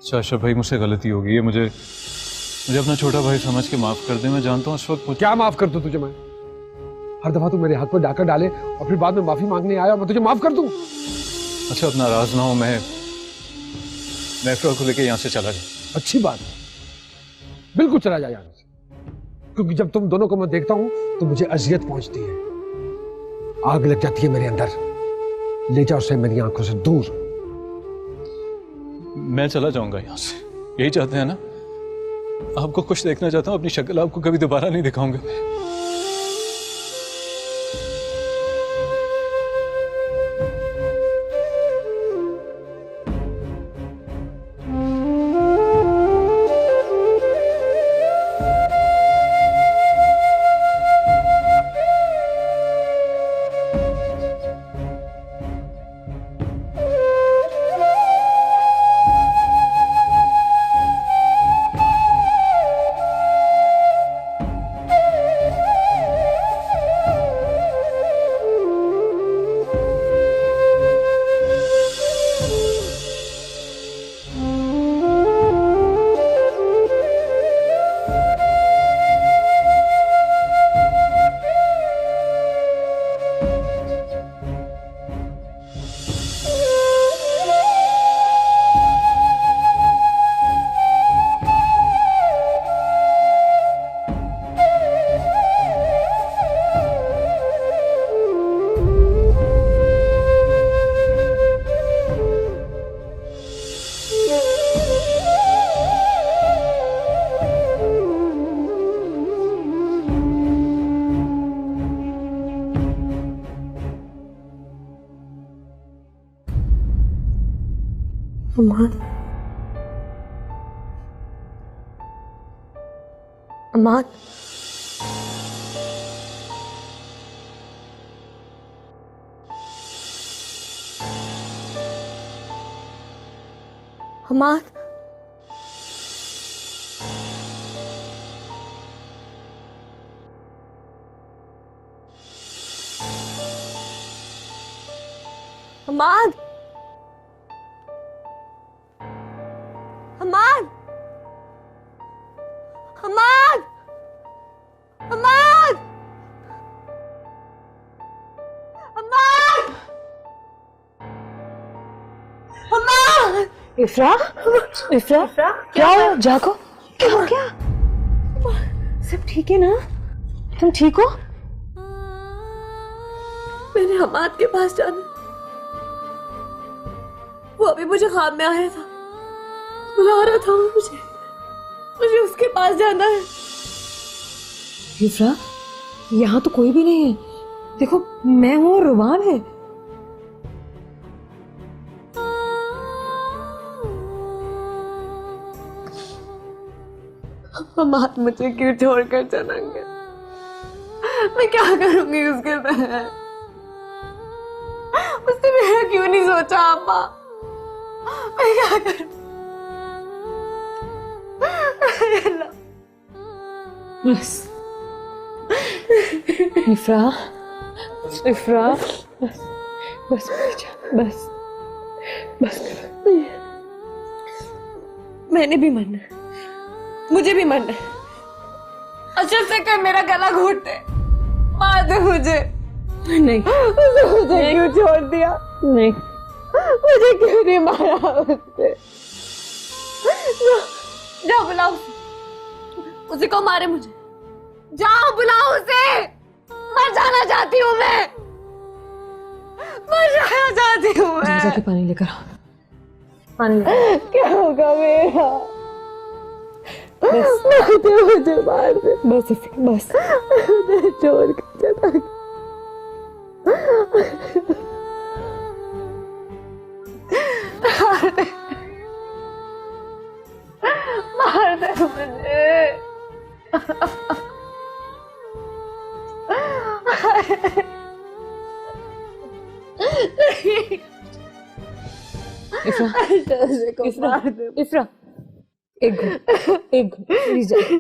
Sasha भाई, मुझसे गलती हो गई है। मुझे अपना छोटा भाई समझ के माफ कर दे। मैं जानता हूँ इस वक्त क्या माफ कर दूं तुझे मैं? हर दफा तू मेरे हाथ पर डाकर डाले और फिर बाद में माफी मांगने आया, मैं तुझे माफ कर दूं? अच्छा, अब नाराज ना हो। मैं इफ्रा को लेके यहाँ से चला जाऊँ। अच्छी बात है, बिल्कुल चला जा यहाँ से। क्योंकि जब तुम दोनों को मैं देखता हूं तो मुझे अजियत पहुंचती है, आग लग जाती है मेरे अंदर। ले जाओ उसे मेरी आंखों से दूर। मैं चला जाऊंगा यहाँ से, यही चाहते हैं ना? आपको खुश देखना चाहता हूँ, अपनी शक्ल आपको कभी दोबारा नहीं दिखाऊंगा मैं। अमान, अमान, अमान, अमान, अमान, अमान, अमान, अमान, अमान। इफ्रा, इफ्रा, क्या हुआ? जागो, क्या हो गया? सब ठीक है ना? तुम ठीक हो? मैंने हमाद के पास जाना, वो अभी मुझे ख्वाब में आया था, बुला रहा था वो मुझे उसके पास जाना है। इफ्रा, यहाँ तो कोई भी नहीं है। देखो, मैं हूँ और रुबाब है। हमाद मुझे क्यों छोड़कर चला गया? मैं क्या करूंगी उसके साथ? उसने मेरा क्यों नहीं सोचा? अम्मा, मैं क्या करूं? बस इफ्रा, इफ्रा, बस बस बस बस करो। मैंने भी मरना है, मुझे भी मरना है। अशरफ से कर मेरा गला घोट दे, मार दे मुझे। नहीं, उसने मुझे क्यों छोड़ दिया? नहीं, मुझे क्यों नहीं मारा उसने? जाओ बुलाओ उसे को मारे मुझे। जाओ बुलाओ उसे। मर जाना चाहती हूँ मैं, मर जाना चाहती हूँ मैं। जाके पानी लेकर आओ, पानी लेकर। क्या होगा मेरा? बस मुझे मार दे, बस इफ्रा, बस मुझे छोड़ कर चला गया। मार दे मुझे। इफ्रा, इफ्रा, इफ्रा, एक घुट प्लीज जाओ।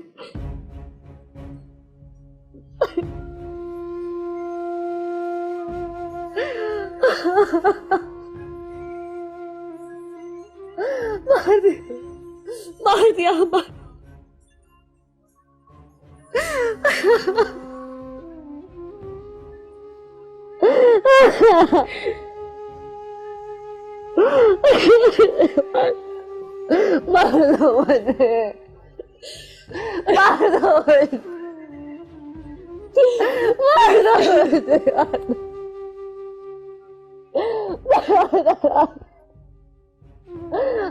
मार दे। मार दिया मार मार दो मुझे मार दो मुझे मार दो मुझे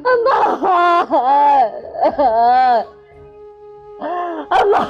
अम्मा अम्मा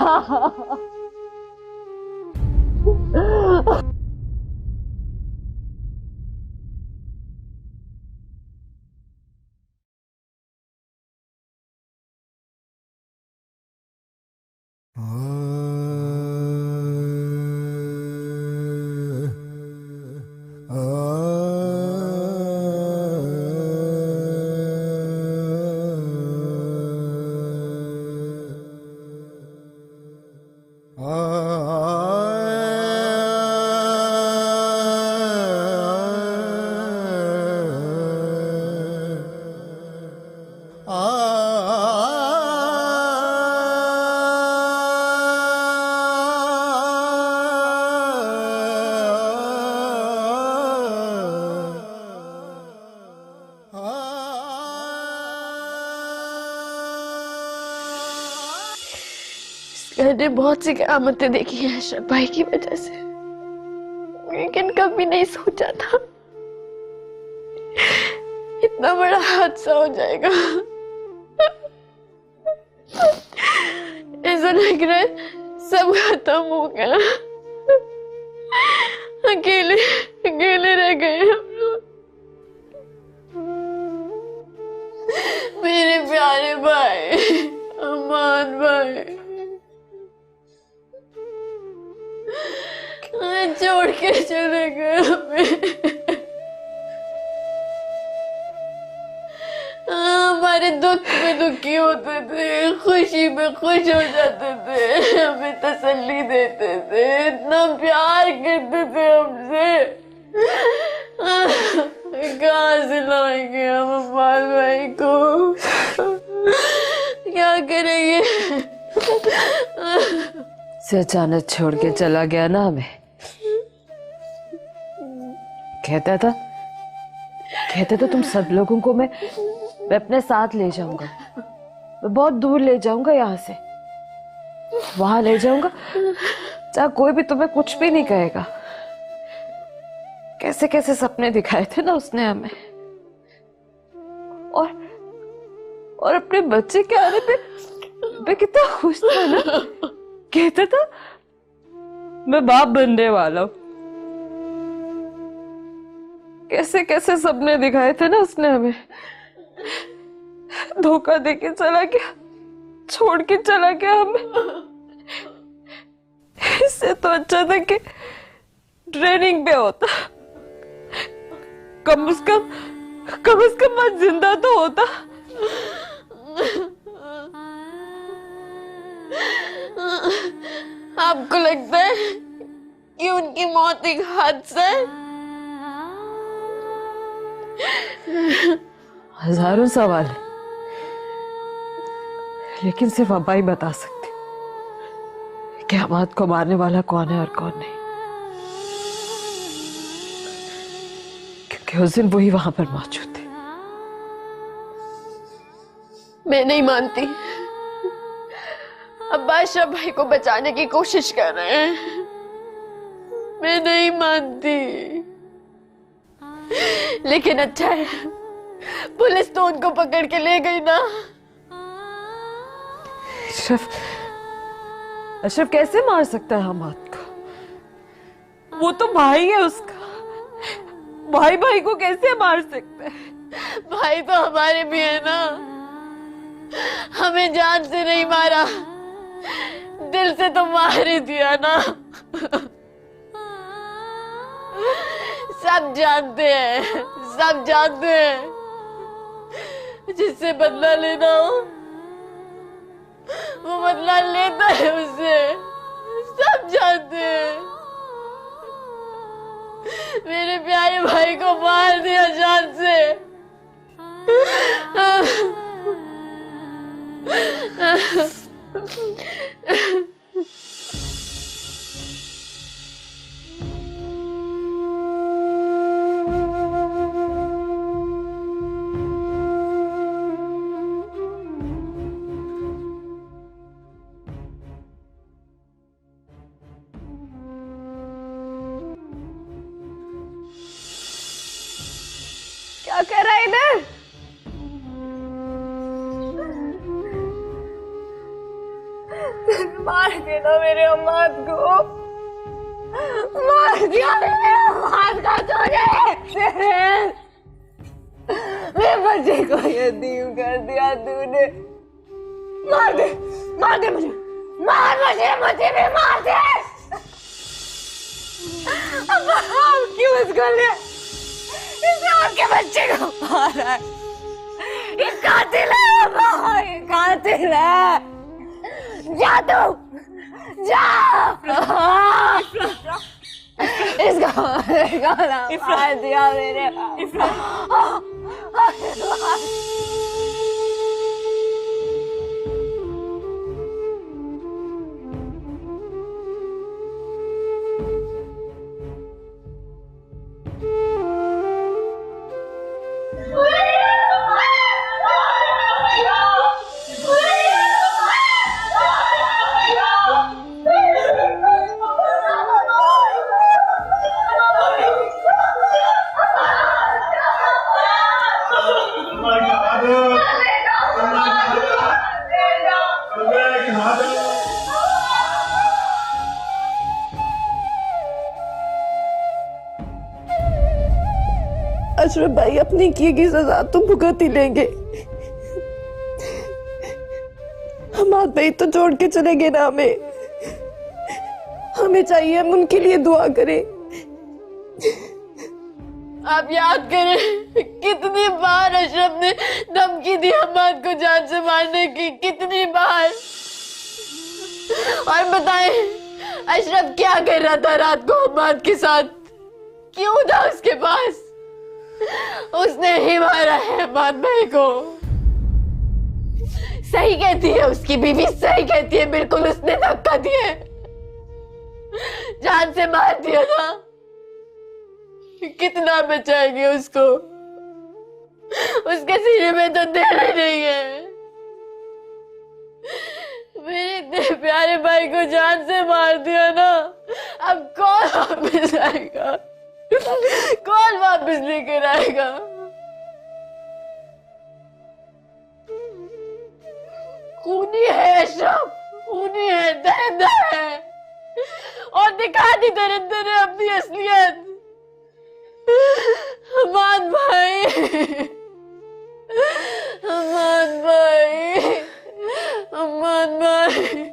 मैंने बहुत सी करामतें देखी हैं अशरफ भाई की वजह से, लेकिन कभी नहीं सोचा था इतना बड़ा हादसा हो जाएगा। ऐसा लग रहा है सब खत्म हो गया, अकेले अकेले रह गए हम लोग। मेरे प्यारे भाई, अमान भाई छोड़ के चले गए हमें। हमारे दुख में दुखी होते थे, खुशी में खुश हो जाते थे, हमें तसल्ली देते थे, इतना प्यार करते थे हमसे। कहाँ से लाएंगे हम अम्मान भाई को, क्या करेंगे? से अचानक छोड़ के चला गया ना हमें। कहता था तुम सब लोगों को मैं अपने साथ ले जाऊंगा, मैं बहुत दूर ले जाऊंगा, यहाँ से वहां ले जाऊंगा जहाँ कोई भी तुम्हें कुछ भी नहीं कहेगा। कैसे कैसे सपने दिखाए थे ना उसने हमें, और अपने बच्चे के आने पे कितना खुश था ना। कहता था मैं बाप बनने वाला हूं। कैसे कैसे सपने दिखाए थे ना उसने हमें। धोखा देके चला गया, छोड़ के चला गया हमें। इससे तो अच्छा था कि ट्रेनिंग पे होता, कम से कम आज जिंदा तो होता। आपको लगता है कि उनकी मौत एक हादसा है? हजारों सवाल है, लेकिन सिर्फ अब्बा ही बता सकते कि हमाद को मारने वाला कौन है और कौन नहीं, क्योंकि उस दिन वही वहां पर मौजूद थे। मैं नहीं मानती। अब्बा अशरफ भाई को बचाने की कोशिश कर रहे हैं, मैं नहीं मानती। लेकिन अच्छा है पुलिस तो उनको पकड़ के ले गई ना। अशरफ कैसे मार सकता है हमाद को? वो तो भाई है उसका, भाई को कैसे मार सकता है? भाई तो हमारे भी है ना, हमें जान से नहीं मारा, दिल से तो मार ही दिया ना। सब जानते हैं जिससे बदला लेना हो वो बदला लेता है उससे, सब जानते हैं। मेरे प्यारे भाई को मार दिया जान से। कर रहा है इधर? मार देना मेरे अम्माद को, मार दिया मेरे अम्माद का तूने। मेरे बच्चे को यतीम कर दिया तूने। मार दे मुझे, मार मुझे भी मार दे। अब्बा आप क्यों इसको ले इस आपके बच्चे को मारा है? ये कातिल है अब्बा, ये कातिल है। जा तू जा, इसको मार दिया मेरे। अशरफ भाई अपनी की गई सजा तो भुगत ही लेंगे। हमारे भाई तो छोड़ के चले गए ना हमें चाहिए हम उनके लिए दुआ करें। आप याद करें कितनी बार अशरफ ने धमकी दी हमाद को जान से मारने की, कितनी बार। और बताएं अशरफ क्या कर रहा था रात को हमाद के साथ, क्यों था उसके पास? उसने ही मारा है हमाद भाई को। सही कहती है उसकी बीवी, सही कहती है, बिल्कुल उसने धक्का दिया, जान से मार दिया ना। कितना बचाएंगे उसको, उसके सीने में तो दिल ही नहीं है। मेरे इतने प्यारे भाई को जान से मार दिया ना, अब कौन वापस आएगा, कौन वापस लेकर आएगा? खूनी है अशरफ, खूनी है, दरिंदर है, और दिखा दी दरिंदर ने अपनी असलियत। हमाद भाई, हमाद भाई, हमाद भाई,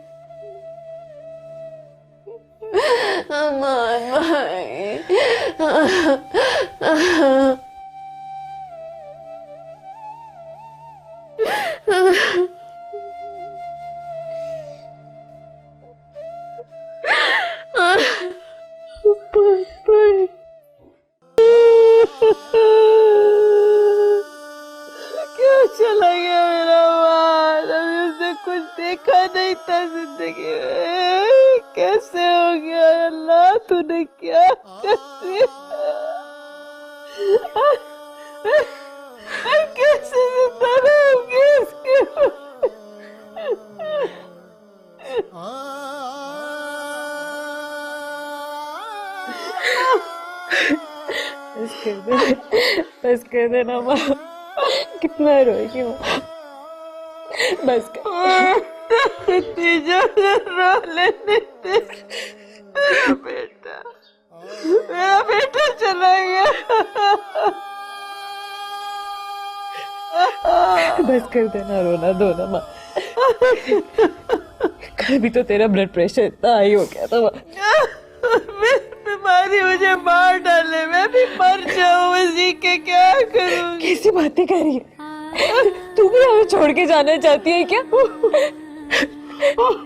हमाद भाई। क्यों चला गया मेरा बाल? अभी उसने कुछ देखा नहीं था जिंदगी में। कैसे हो गया अल्लाह, तूने क्या कर दिया? कैसे जिंदा रहोगे इसके? बस कर देना माँ, कितना रोएगी माँ, बस कर। रो लेने दे। मेरा बेटा चला गया। बस कर देना, रोना धोना माँ। कल भी तो तेरा ब्लड प्रेशर इतना हाई हो गया था माँ। बीमारी मुझे मार डाले, मैं भी मर जाऊं, मैं जी के क्या करूं? कैसी बातें कर रही है? तू भी हमें छोड़ के जाना चाहती है क्या?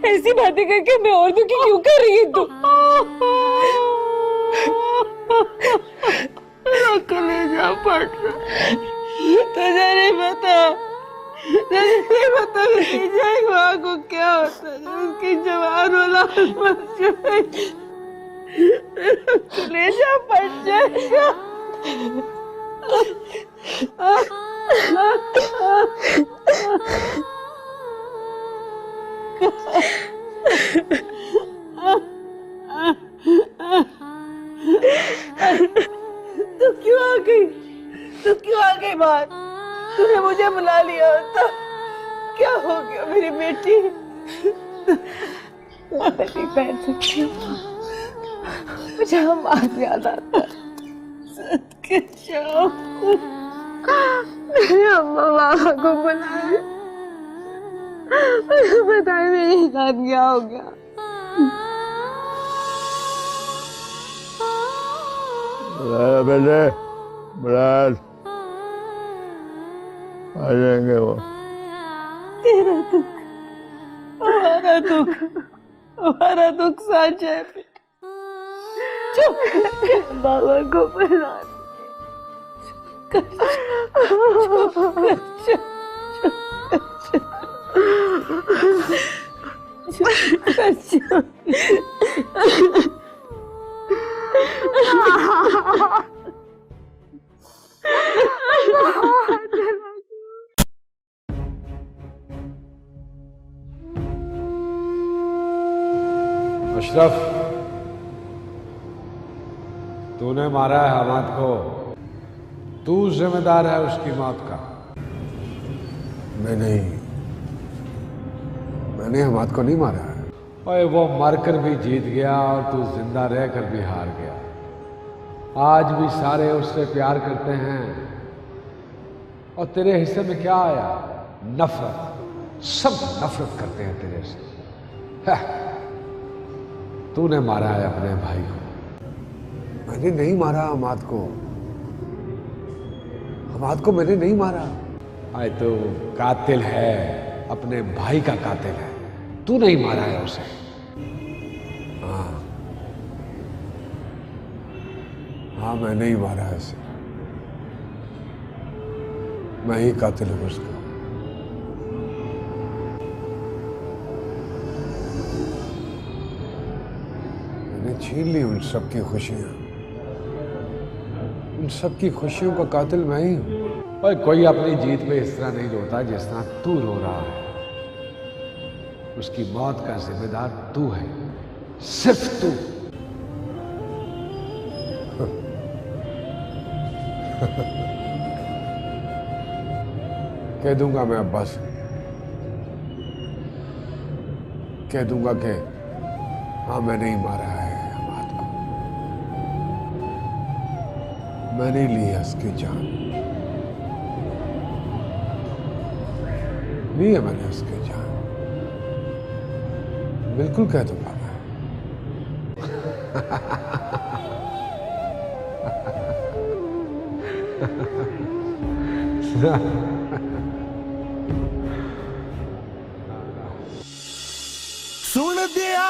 ऐसी बातें करके मैं और दुखी क्यों कर रही है तू? कलेजा फट रहा, तुझे नहीं पता, नहीं पता माँ को क्या होता है उसकी जवान औलाद मर जाए, कलेजा फट जाएगा। तू क्यों आ गई? तू क्यों आ गई तूने मुझे बुला लिया होता, क्या हो गया मेरी बेटी? मैं नहीं बैठ सकती हूँ, मुझे हम याद आता है। सदके जाओ, मेरे अम्मा बाबा को बुलाए, बताए मेरे साथ क्या हो गया। बेटे मुराद आ जाएंगे वो। तेरा दुख हमारा दुख, हमारा दुख साझा है बेटा। चुप, बाबा को बुला। अशरफ, तूने मारा है हमाद को, तू जिम्मेदार है उसकी मौत का। मैंने हमाद को नहीं मारा है। ओए वो मरकर भी जीत गया और तू जिंदा रहकर भी हार गया। आज भी सारे उससे प्यार करते हैं और तेरे हिस्से में क्या आया? नफरत। सब नफरत करते हैं तेरे से। तूने मारा है अपने भाई को। मैंने नहीं मारा हमाद को। हमाद को मैंने नहीं मारा। आए तो कातिल है, अपने भाई का कातिल है। तू नहीं मारा है उसे। हाँ, मैं नहीं मारा है उसे। मैं ही कातिल हूं उसका। मैंने छीन ली उन सबकी खुशियां। उन सबकी खुशियों का कातिल मैं ही हूं। और कोई अपनी जीत पे इस तरह नहीं रोता जिस तरह तू रो रहा है। उसकी मौत का जिम्मेदार तू है, सिर्फ तू। कह दूंगा मैं अब्बास, कह दूंगा कि हाँ, मैंने ही मारा है हमाद को। मैंने ही ली है उसकी जान। ली है मैंने उसकी जान। बिल्कुल कह दूंगा मैं। सुन दिया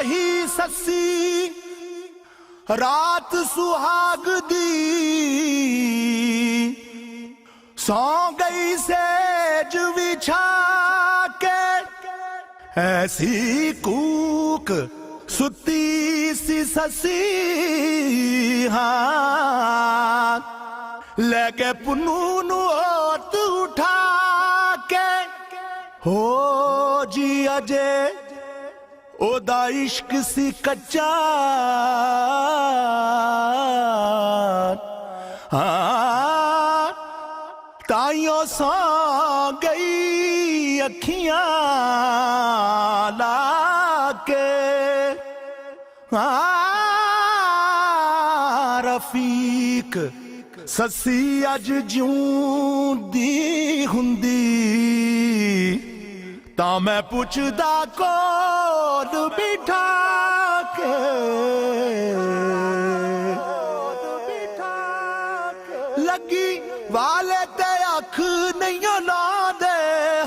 ही ससी रात सुहाग दी, सौ गई सेज बिछा के ऐसी कूक सुती सी ससी। हाँ, लेके पुन्नू नु ओत उठा के हो जी अजे ओदा इश्क सी कच्चा। हाँ, ताइयों सौ गई अखियां लाके। हाँ, रफीक ससी अज ज्यों दी हुंदी तां मैं पुछदा कोल बिठा के। लगी वाले ते अख नहीं ला दे।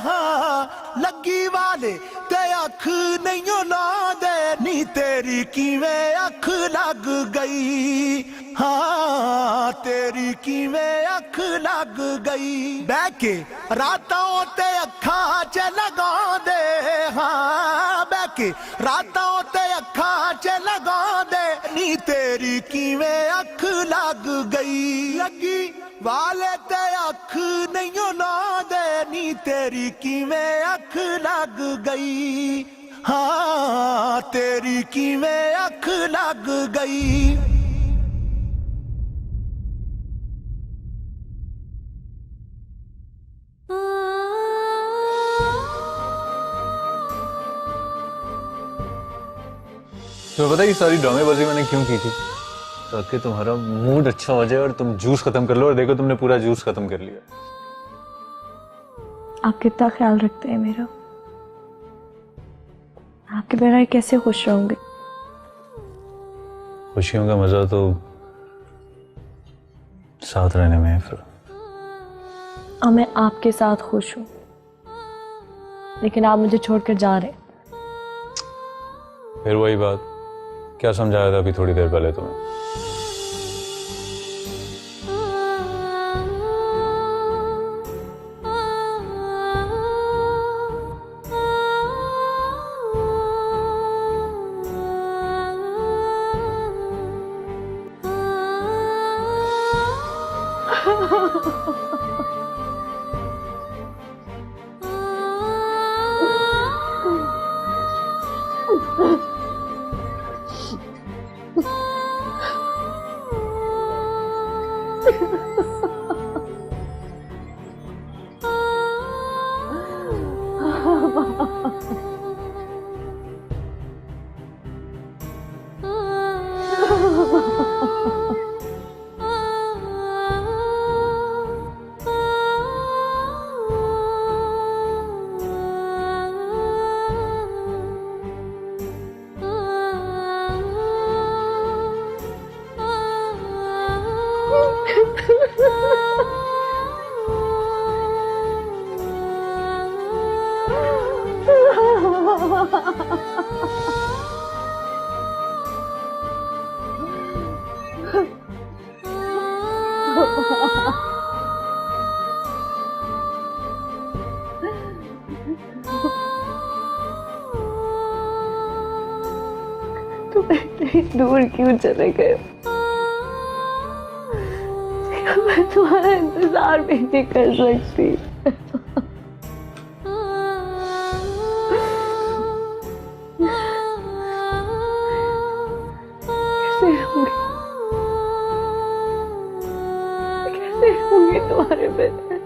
हाँ, लगी वाले ते अख नहीं ला दे। नी तेरी किवें अख लग गई। हाँ, तेरी किवें अख लग गई। बह के रातों ते अखां च लगा दे। हाँ, बह के रातों ते अखां च लगा दे। नी तेरी किवें अख लग गई। लगी वाले ते अख नहीं ला दे। नी तेरी किवें अख लग गई। हाँ, तेरी किवें अख लग गई। तुम्हें पता है ये सारी ड्रामेबाजी मैंने क्यों की थी? ताकि तुम्हारा मूड अच्छा हो जाए और तुम जूस खत्म कर लो, और देखो तुमने पूरा जूस खत्म कर लिया। आप कितना ख्याल रखते हैं मेरा। आपके बिना कैसे खुश रहूंगी। खुशियों का मजा तो साथ रहने में है फिर। और मैं आपके साथ खुश हूं, लेकिन आप मुझे छोड़कर जा रहे हैं। फिर वही बात, क्या समझाया था अभी थोड़ी देर पहले तुम्हें? तुम इतनी दूर क्यों चले गए? मैं तुम्हारा इंतजार भी नहीं कर सकती। कैसे रहूंगी, कैसे रहूंगी तुम्हारे बिना?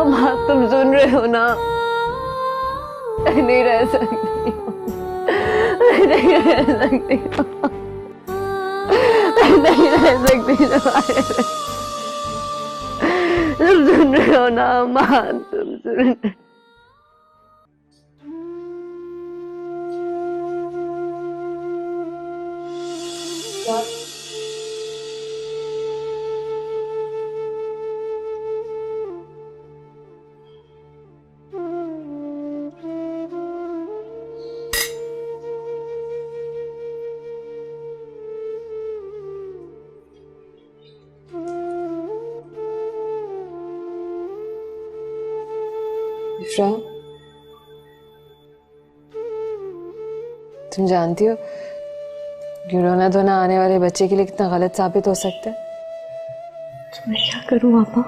अम्मा, तुम सुन रहे हो ना? मैं नहीं रह सकती, मैं नहीं रह सकती, मैं नहीं रह सकती तुम्हारे बिना। तुम सुन रहे हो ना अम्मा? तुम सुन रहे हो? इफ्रा, तुम जानती हो कि रोना धोना आने वाले बच्चे के लिए कितना गलत साबित हो सकता है? तो मैं क्या करूं पापा?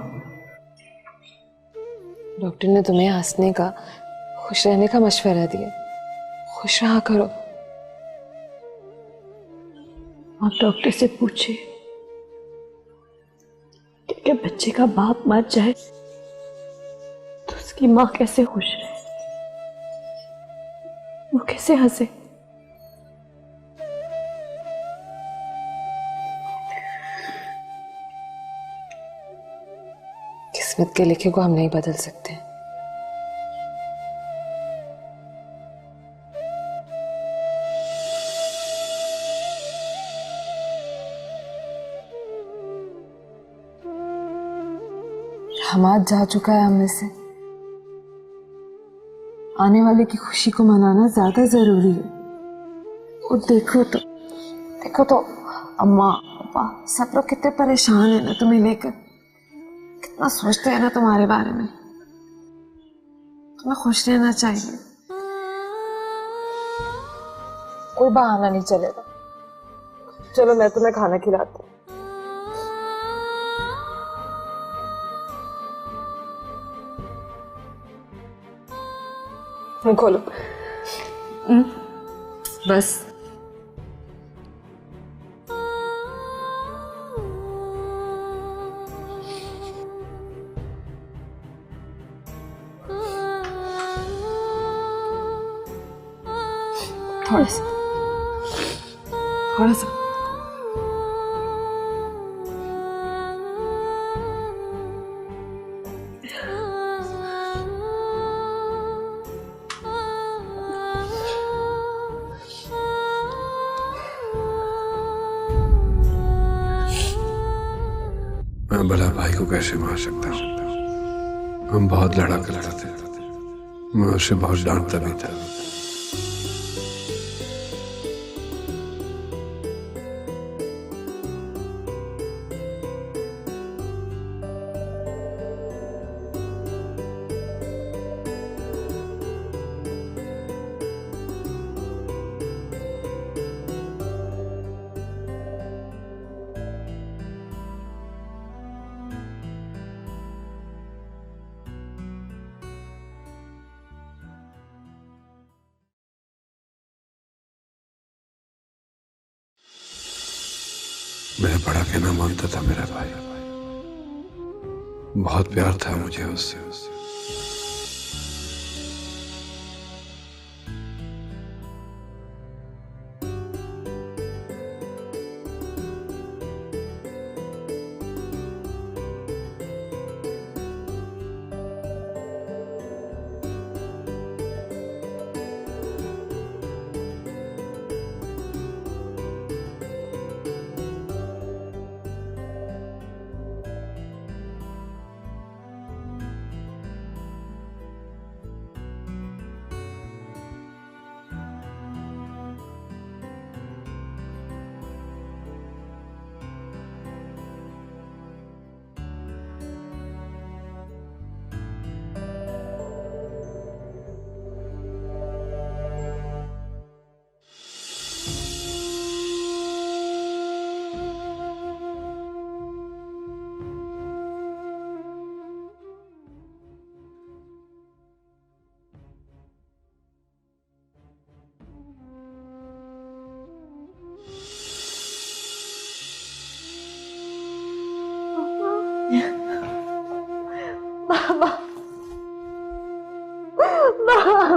डॉक्टर ने तुम्हें हंसने का, खुश रहने का मशवरा दिया। खुश रहा करो। आप डॉक्टर से पूछिए कि अगर बच्चे का बाप मर जाए तो उसकी माँ कैसे खुश रहे, वो कैसे हंसे। किस्मत के लिखे को हम नहीं बदल सकते। हमाद जा चुका है हमने से। आने वाले की खुशी को मनाना ज्यादा जरूरी है। और देखो तो अम्मा पापा सब लोग कितने परेशान है ना तुम्हें लेकर, कितना सोचते हैं ना तुम्हारे बारे में। तुम्हें खुश रहना चाहिए, कोई बहाना नहीं चलेगा। चलो मैं तुम्हें खाना खिलाती हूँ। खोलो। बस थोड़ा सा, थोड़ा सा। मैं बड़ा भाई को कैसे मार सकता हूँ? हम बहुत लड़ा करते थे, मैं उसे बहुत डांटता भी था। मैं बड़ा कहना मानता था मेरा भाई, बहुत प्यार था मुझे उससे।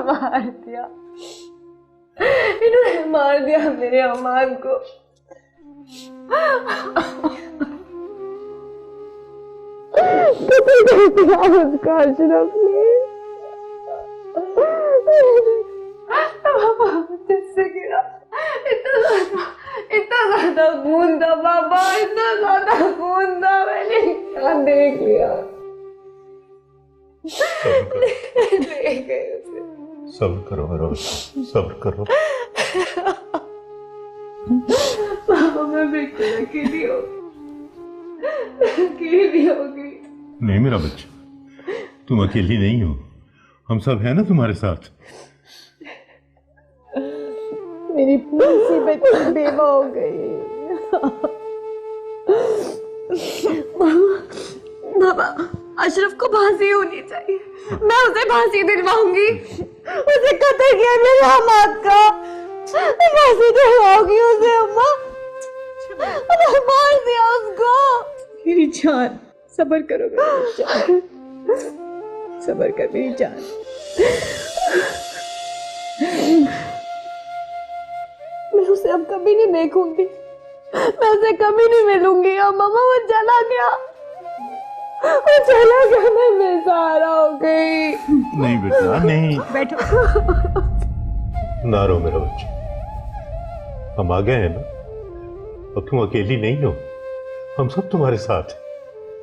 मार दिया, इन्होंने मार दिया मेरे अमान को। उसका अशरफ ने जिससे गिरा, इतना ज्यादा खून था बाबा, इतना ज्यादा खून था, मैंने क्या देख लिया। ले गए उसे। सब्र करो मेरा बच्चा, सब्र करो। पापा मैं बिल्कुल अकेली हो गई। नहीं मेरा बच्चा, तुम अकेली नहीं हो, हम सब हैं ना तुम्हारे साथ। मेरी पूरी सी बच्ची बेवा हो गई। बाबा अशरफ को फांसी होनी चाहिए, मैं उसे फांसी दिलवाऊंगी। उसे कत्ल किया मेरे हमाद का, फांसी दिलवाऊंगी उसे। अम्मा मार दिया उसको। मेरी जान सब्र करो मेरी जान, सब्र कर मेरी जान। मैं उसे अब कभी नहीं देखूंगी, मैं उसे कभी नहीं मिलूंगी। मामा वो चला गया, मैं बेसहारा हो गई। नहीं बेटा नहीं, बैठो। ना रो मेरा बच्चा, हम आ गए हैं ना, अब तुम अकेली नहीं हो, हम सब तुम्हारे साथ हैं।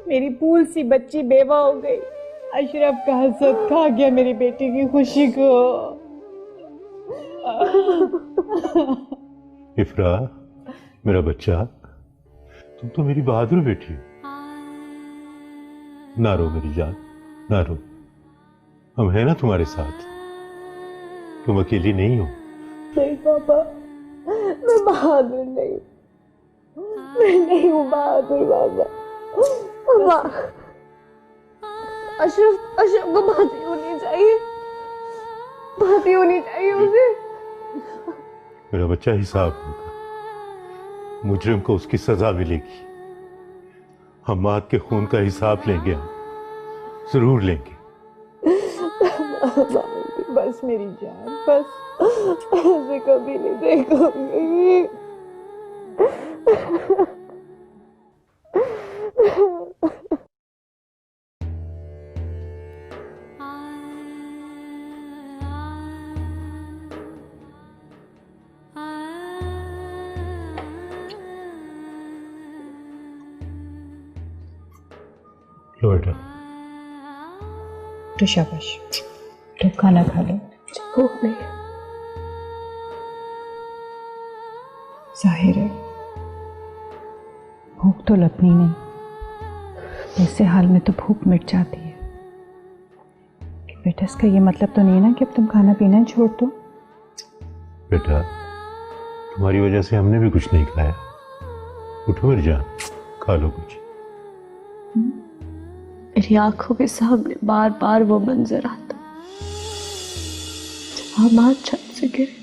मेरी फूल सी बच्ची बेवा हो गई, अशरफ का हसद खा गया मेरी बेटी की खुशी को। इफ्रा मेरा बच्चा, तुम तो मेरी बहादुर बेटी हो। ना रो मेरी जान, ना रो, हम हैं ना तुम्हारे साथ, तुम अकेली नहीं हो। नहीं पापा, मैं बहादुर नहीं, मैं नहीं हूँ बहादुर बाबा। पापा अशरफ को फांसी होनी चाहिए, फांसी होनी चाहिए उसे। मेरा बच्चा, हिसाब होगा, मुजरिम को उसकी सजा मिलेगी। हम माँ के खून का हिसाब लेंगे, हम जरूर लेंगे। बस मेरी जान, बस ऐसे कभी नहीं देखूंगी। लो बेटा। तो शाबाश, तो खाना खा लो। भूख नहीं। जाहिर है भूख तो लगनी नहीं, ऐसे हाल में तो भूख मिट जाती है। बेटा इसका ये मतलब तो नहीं है ना कि अब तुम खाना पीना ही छोड़ दो। बेटा तुम्हारी वजह से हमने भी कुछ नहीं खाया। उठो मेरी जान, खा लो कुछ। मेरी आंखों के सामने बार बार वो मंजर आता जब हमाद छत से गिरे।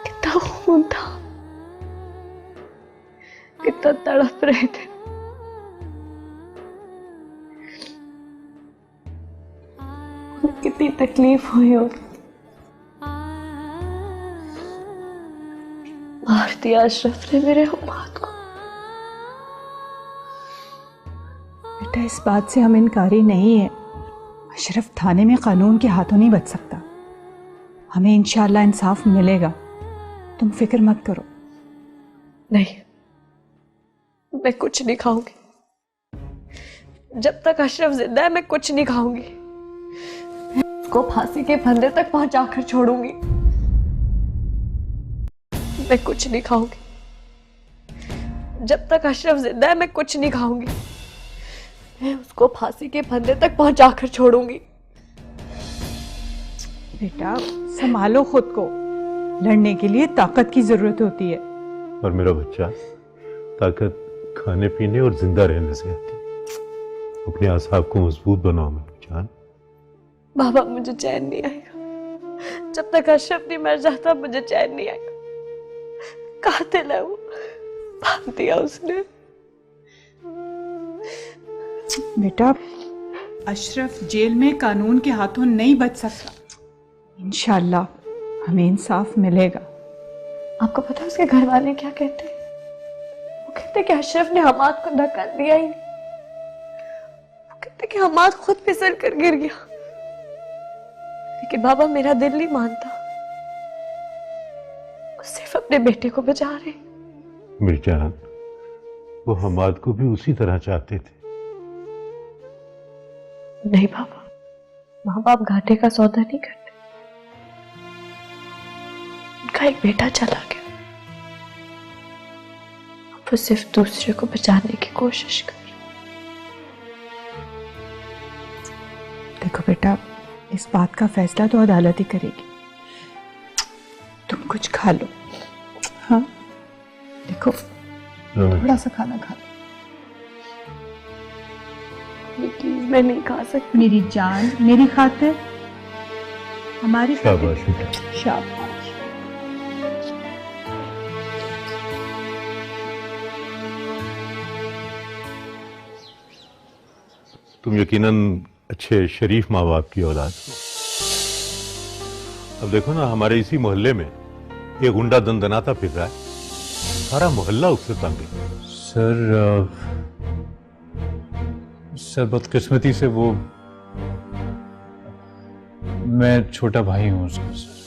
कितना खून था, कितना तड़प रहे थे। कितनी तकलीफ हुई होगी। मार दिया अशरफ ने मेरे हमाद को। बेटा इस बात से हम इनकारी नहीं है, अशरफ थाने में कानून के हाथों नहीं बच सकता। हमें इंशाअल्लाह इंसाफ मिलेगा, तुम फिक्र मत करो। नहीं, मैं कुछ नहीं खाऊंगी। जब तक अशरफ जिंदा है मैं कुछ नहीं खाऊंगी। उसको फांसी के फंदे तक पहुंचाकर छोड़ूंगी। मैं कुछ नहीं खाऊंगी। जब तक अशरफ जिंदा है मैं कुछ नहीं खाऊंगी। मैं उसको फांसी के फंदे तक पहुंचाकर छोड़ूंगी। बेटा संभालो खुद को, लड़ने के लिए ताकत की जरूरत होती है। और मेरा बच्चा ताकत खाने पीने और जिंदा रहने से आती है। अपने आसाब को मजबूत बनाओ मेरी जान। बाबा मुझे चैन नहीं आएगा जब तक अशरफ नहीं मर जाता। मुझे चैन नहीं आएगा। कातिल है वो, बांध दिया उसने। बेटा अशरफ जेल में कानून के हाथों नहीं बच सकता। इंशाअल्लाह हमें इंसाफ मिलेगा। आपको पता है उसके घर वाले क्या कहते हैं? वो कहते कि अशरफ ने हमाद को धक्का दिया ही नहीं। वो कहते कि हमाद खुद फिसल कर गिर गया। लेकिन बाबा मेरा दिल नहीं मानता। वो सिर्फ अपने बेटे को बचा रहे। मेरी जान वो हमाद को भी उसी तरह चाहते थे। नहीं बाबा, माँ बाप घाटे का सौदा नहीं करते। उनका एक बेटा चला गया, अब वो सिर्फ दूसरे को बचाने की कोशिश कर रहे। देखो बेटा इस बात का फैसला तो अदालत ही करेगी। तुम कुछ खा लो। हाँ देखो थोड़ा सा खाना खा लो। प्लीज मैं नहीं खा सकती। मेरी जान, मेरी खातिर, हमारी खातिर। शाबाश बेटा। शाबाश। तुम यकीनन अच्छे शरीफ माँ बाप की औलाद हो। अब देखो ना हमारे इसी मोहल्ले में एक गुंडा दंदनाता फिर रहा है। सारा मोहल्ला उससे तंग है। सर बदकिस्मती से वो मैं छोटा भाई हूं उसका सर।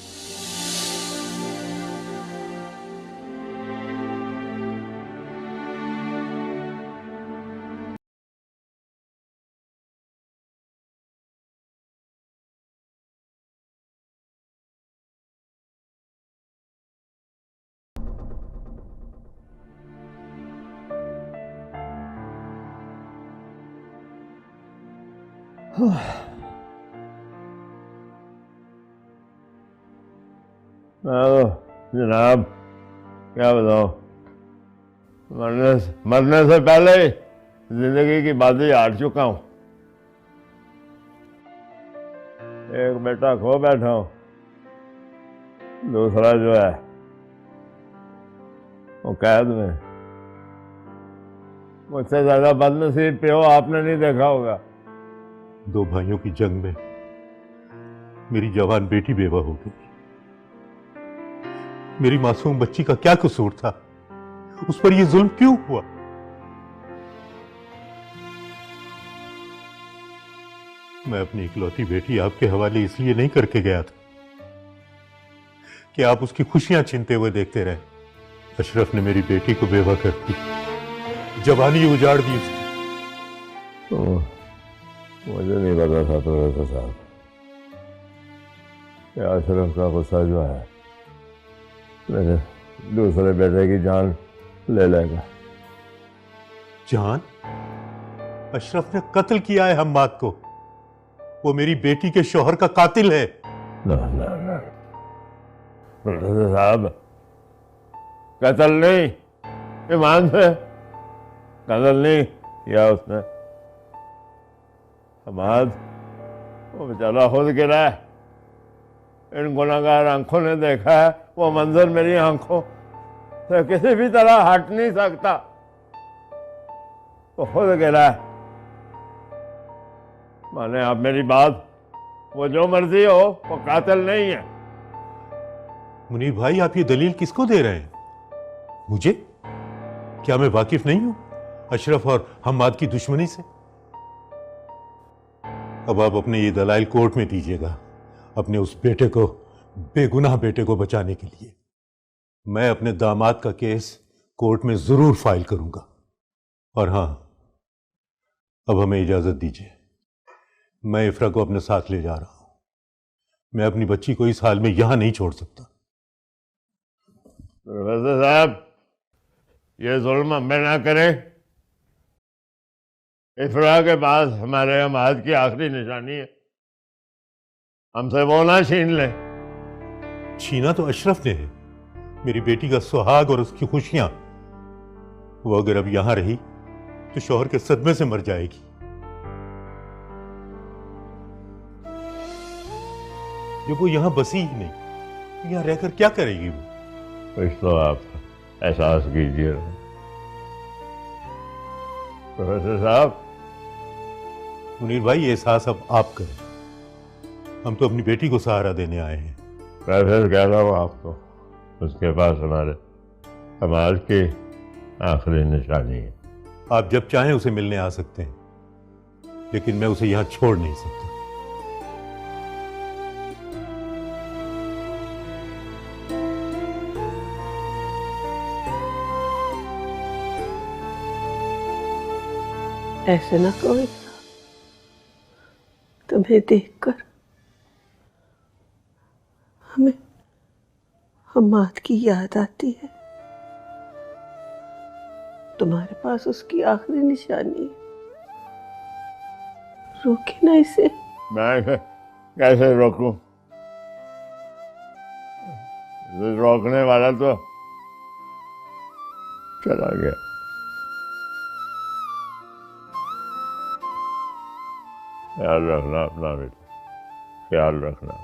जनाब क्या बताओ, मरने से पहले ही जिंदगी की बातें हार चुका हूं। एक बेटा खो बैठा हूं, दूसरा जो है वो कैद में। मुझसे ज्यादा बदनसीब प्यो आपने नहीं देखा होगा। दो भाइयों की जंग में मेरी जवान बेटी बेवा हो गई। मेरी मासूम बच्ची का क्या कसूर था? उस पर यह जुल्म क्यों हुआ? मैं अपनी इकलौती बेटी आपके हवाले इसलिए नहीं करके गया था कि आप उसकी खुशियां छीनते हुए देखते रहे। अशरफ ने मेरी बेटी को बेवा कर दी, जवानी उजाड़ दी उसकी। मुझे नहीं पता था तो साहब कि अशरफ का गुस्सा जो है मेरे दूसरे बेटे की जान ले लेगा। जान? अशरफ ने कत्ल किया है हम्माद को। वो मेरी बेटी के शौहर का कातिल है। ना ना ना साहब, कत्ल नहीं, ईमान से कत्ल नहीं किया उसने। हमाद वो बेचारा खुद गिरा है। इन गुनाहगार आंखों ने देखा है वो मंजर मेरी आंखों से किसी भी तरह हट नहीं सकता। वो खुद गिरा है। माने आप मेरी बात, वो जो मर्जी हो वो कातिल नहीं है। मुनीर भाई, आप ये दलील किसको दे रहे हैं? मुझे? क्या मैं वाकिफ नहीं हूं अशरफ और हम्माद की दुश्मनी से? अब आप अपने ये दलाइल कोर्ट में दीजिएगा, अपने उस बेटे को, बेगुनाह बेटे को बचाने के लिए। मैं अपने दामाद का केस कोर्ट में जरूर फाइल करूंगा। और हां, अब हमें इजाजत दीजिए। मैं इफ्रा को अपने साथ ले जा रहा हूं। मैं अपनी बच्ची को इस हाल में यहां नहीं छोड़ सकता। प्रोफेसर साहब, ये जुल्म हमें ना करें। इफ्रा के पास हमारे हमाद की आखिरी निशानी है, हमसे वो ना छीन ले। छीना तो अशरफ ने है, मेरी बेटी का सुहाग और उसकी खुशियां। वो अगर अब यहां रही तो शौहर के सदमे से मर जाएगी। जब वो यहां बसी ही नहीं, तो यहां रहकर क्या करेगी वो? कुछ तो आप एहसास कीजिए प्रोफेसर साहब। मुनीर भाई, ये एहसास अब आप करें। हम तो अपनी बेटी को सहारा देने आए हैं। मैं फिर कह रहा हूँ आपको, उसके पास हमारे समाज की आखिरी निशानी है। आप जब चाहें उसे मिलने आ सकते हैं, लेकिन मैं उसे यहां छोड़ नहीं सकता। ऐसे ना करो, तुम्हें देखकर हमें हम्माद की याद आती है। तुम्हारे पास उसकी आखिरी निशानी है, रोके ना इसे। मैं कैसे रोकूं? रोकने वाला तो चला गया। ख्याल रखना अपना बेटा, ख्याल रखना।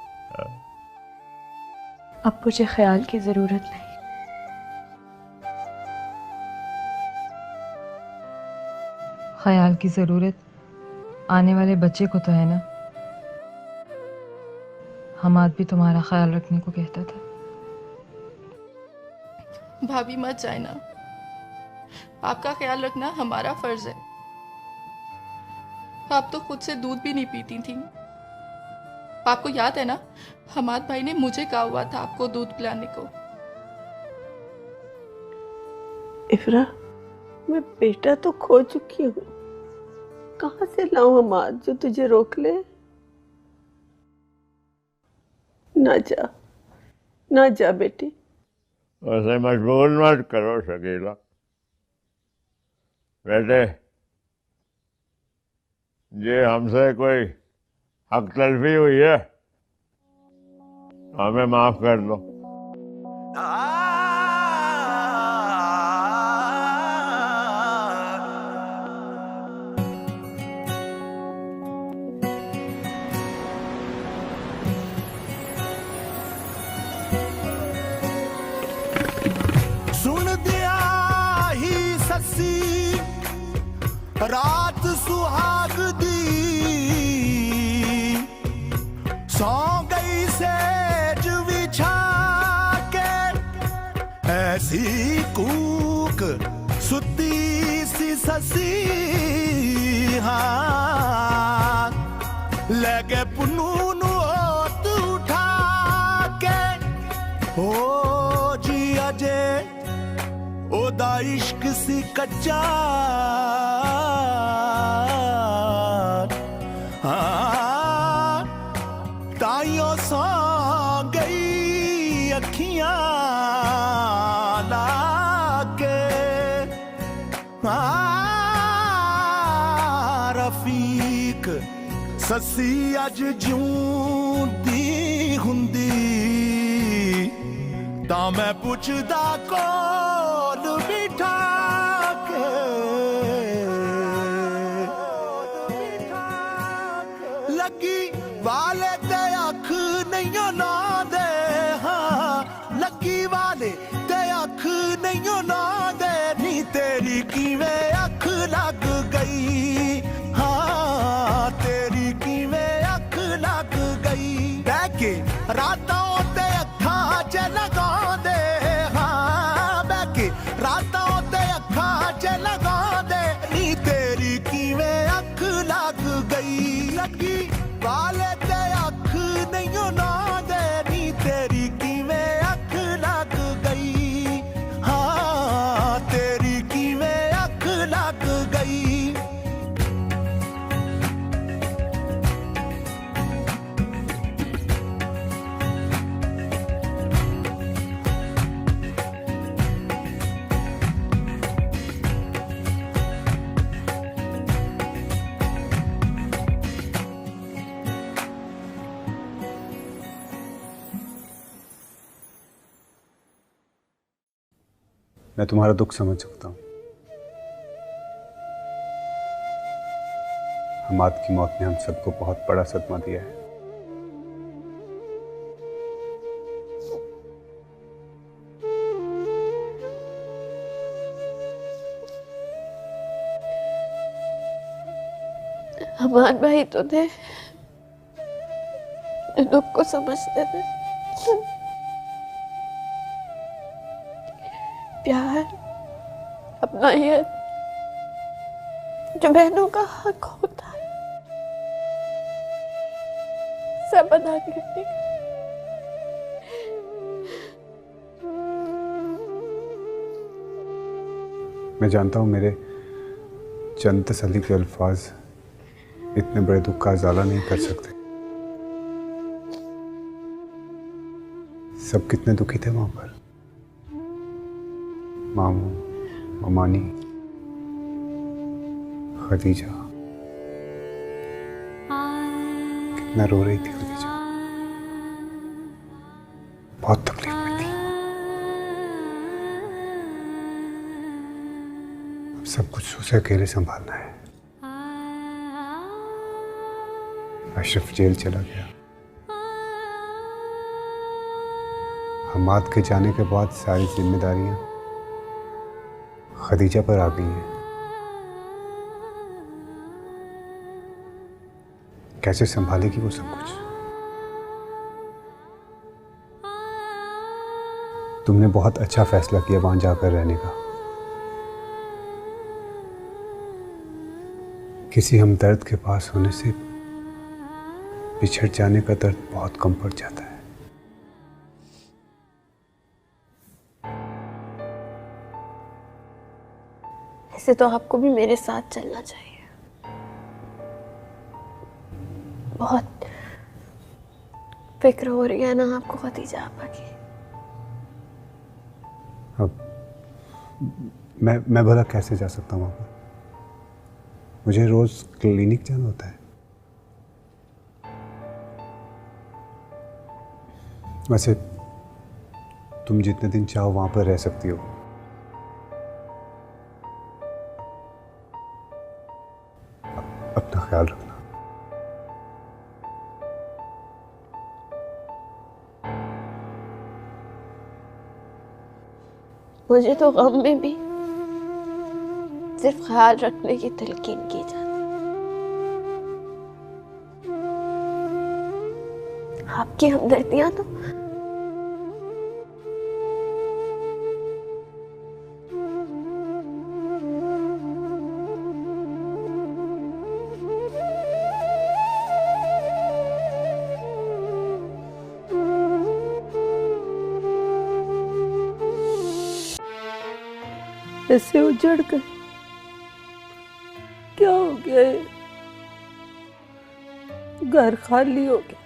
अब मुझे ख्याल की जरूरत नहीं। ख्याल की जरूरत आने वाले बच्चे को तो है ना। हमाद भी तुम्हारा ख्याल रखने को कहता था। भाभी मत जाए ना, आपका ख्याल रखना हमारा फर्ज है। आप तो खुद से दूध भी नहीं पीती थी। आपको याद है ना, हमाद भाई ने मुझे कहा हुआ था आपको दूध पिलाने को। इफ्रा, मैं बेटा तो खो चुकी हूँ, कहाँ से लाऊं हमाद जो तुझे रोक ले? ना जा, ना जा बेटी। वैसे मजबूर मत करो शकीला। बेटे, ये हमसे कोई हक तलफी हुई है, हमें माफ कर दो। सुन दिया ही ससी रात सुहाग दी, सौ गई ऐसी कूक सुती सी ससी हाँ लगे पुनू नु ओत उठा के हो जी अजे ओदा इश्क सी कच्चा हाँ ताइयों सौ गई अखियां लाके रफीक ससी अज जूंदी हुंदी तां मैं पुछदा कोल बिठा के लगी वाले ते अख नहीं लांदे हाँ लगी वाले ते अख नहीं लांदे नी तेरी किवें अख लग गई हाँ तेरी किवें अख लग गई बह के रातां ते अखां च लगांदे हाँ बह के रातां ते अखां च लगांदे नी तेरी किवें अख लग गई लगी वाले ते अख नहीं लांदे नी तेरी किवें अख लग गई हाँ तेरी किवें अख लग गई मैं तुम्हारा दुख समझ सकता हूँ। हमाद की मौत ने हम सबको बहुत बड़ा सदमा दिया है। हमाद भाई तो थे दुख को समझते थे प्यार अपना ये जो बहनों का हक होता है सब अदा करने का मैं जानता हूँ मेरे चंद तसल्ली के अल्फाज इतने बड़े दुख का इजाला नहीं कर सकते। सब कितने दुखी थे वहां पर, मामू, ममानी, खदीजा, कितना रो रही थी खदीजा, बहुत तकलीफ में थी। अब सब कुछ उसे अकेले संभालना है। अशरफ जेल चला गया। हमाद के जाने के बाद सारी जिम्मेदारियां खदीजा पर आ गई हैं। कैसे संभालेगी वो सब कुछ? तुमने बहुत अच्छा फैसला किया वहां जाकर रहने का। किसी हमदर्द के पास होने से बिछड़ जाने का दर्द बहुत कम पड़ जाता है। ऐसे तो आपको भी मेरे साथ चलना चाहिए। बहुत फिक्र हो रही है ना आपको खदीजा आपा की। अब मैं भला कैसे जा सकता हूँ वहाँ पर? मुझे रोज क्लिनिक जाना होता है। वैसे तुम जितने दिन चाहो वहां पर रह सकती हो। अपना ख्याल रखना। मुझे तो गम में भी सिर्फ ख्याल रखने की तलकीन की जाती। आपकी हमदर्दियां तो ऐसे उजड़ गए। क्या हो गया है? घर खाली हो गया।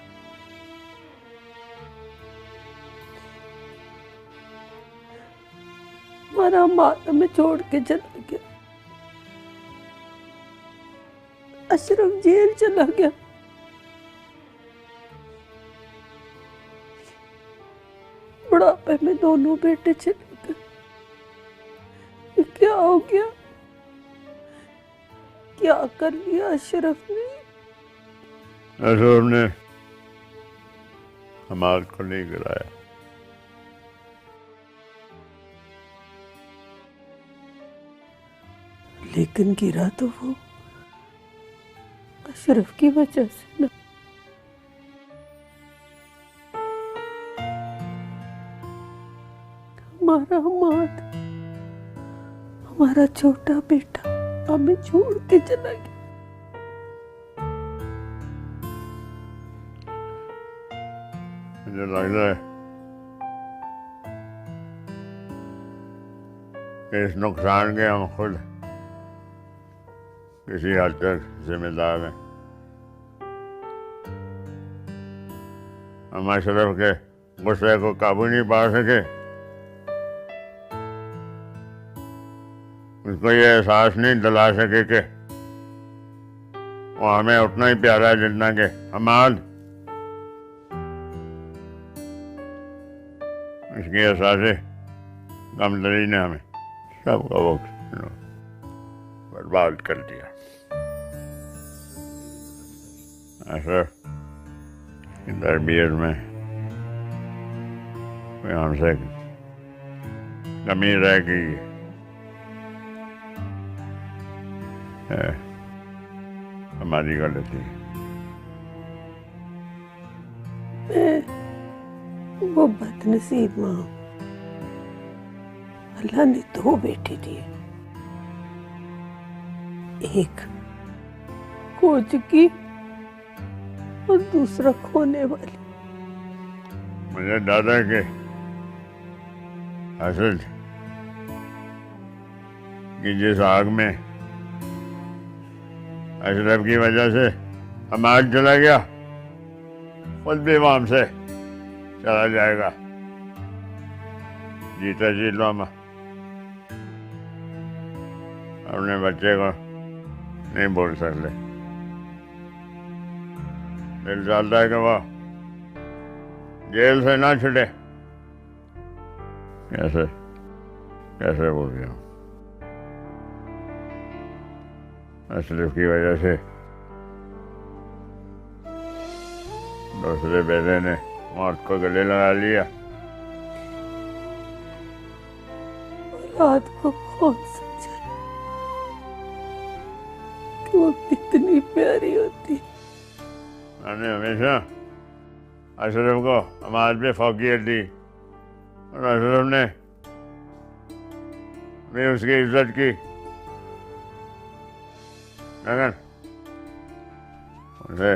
हमारा माँ हमें छोड़ के चला गया। अशरफ जेल चला गया। बुढ़ापे में दोनों बेटे चले गए। ये क्या हो गया? क्या कर लिया अशरफ ने? अशरफ ने हमाद को नहीं गिराया। लेकिन गिरा तो वो अशरफ की वजह से ना। हमारा हमाद, हमारा छोटा बेटा हमें छोड़ के चला गया। मुझे लग रहा है कि इस नुकसान के हम खुद किसी हद तक जिम्मेदार हैं। हम अशरफ के गुस्से को काबू नहीं पा सके। उसको ये एहसास नहीं दिला सके कि वो हमें उतना ही प्यारा है जितना कि हमाद। इसके एहसास कमतरी ने हमें सबका वक्त बर्बाद कर दिया। ऐसा तरबियत में कोई हमसे कमी रह गई है, हमारी गलती। वो बदनसीब माँ, अल्लाह ने दो बेटे दिए, एक खो चुकी और दूसरा खोने वाली। मुझे डर है कि हसद की जिस आग में अशरफ की वजह से हमाद चला गया, खुद भी वहां से चला जाएगा। जीता जी लो हम अपने बच्चे को नहीं बोल सकते। दिल चाहता है कि वो जेल से ना छूटे। कैसे कैसे बोल गया? अशरफ की वजह से दूसरे बेटे ने मौत को गले लगा लिया। औलाद को कौन समझे कि वो कितनी प्यारी होती है। मैंने हमेशा अशरफ को हमारे पे फौकियत दी और अशरफ ने भी उसकी इज्जत की, लेकिन उसे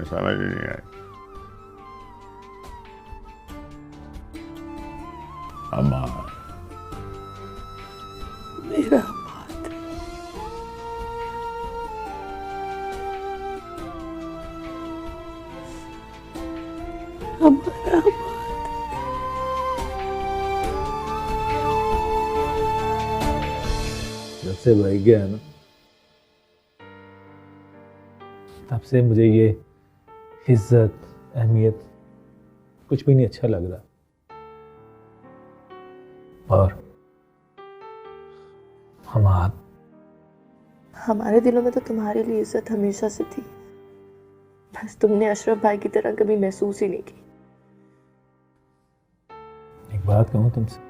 समझ ही नहीं आई। हमाद, मेरा हमाद, हमारा हमाद। जब से भाई गया ना, तब से मुझे ये इज्जत अहमियत कुछ भी नहीं अच्छा लग रहा। और हमारे दिलों में तो तुम्हारे लिए इज्जत हमेशा से थी, बस तुमने अशरफ भाई की तरह कभी महसूस ही नहीं की। एक बात कहूं तुमसे,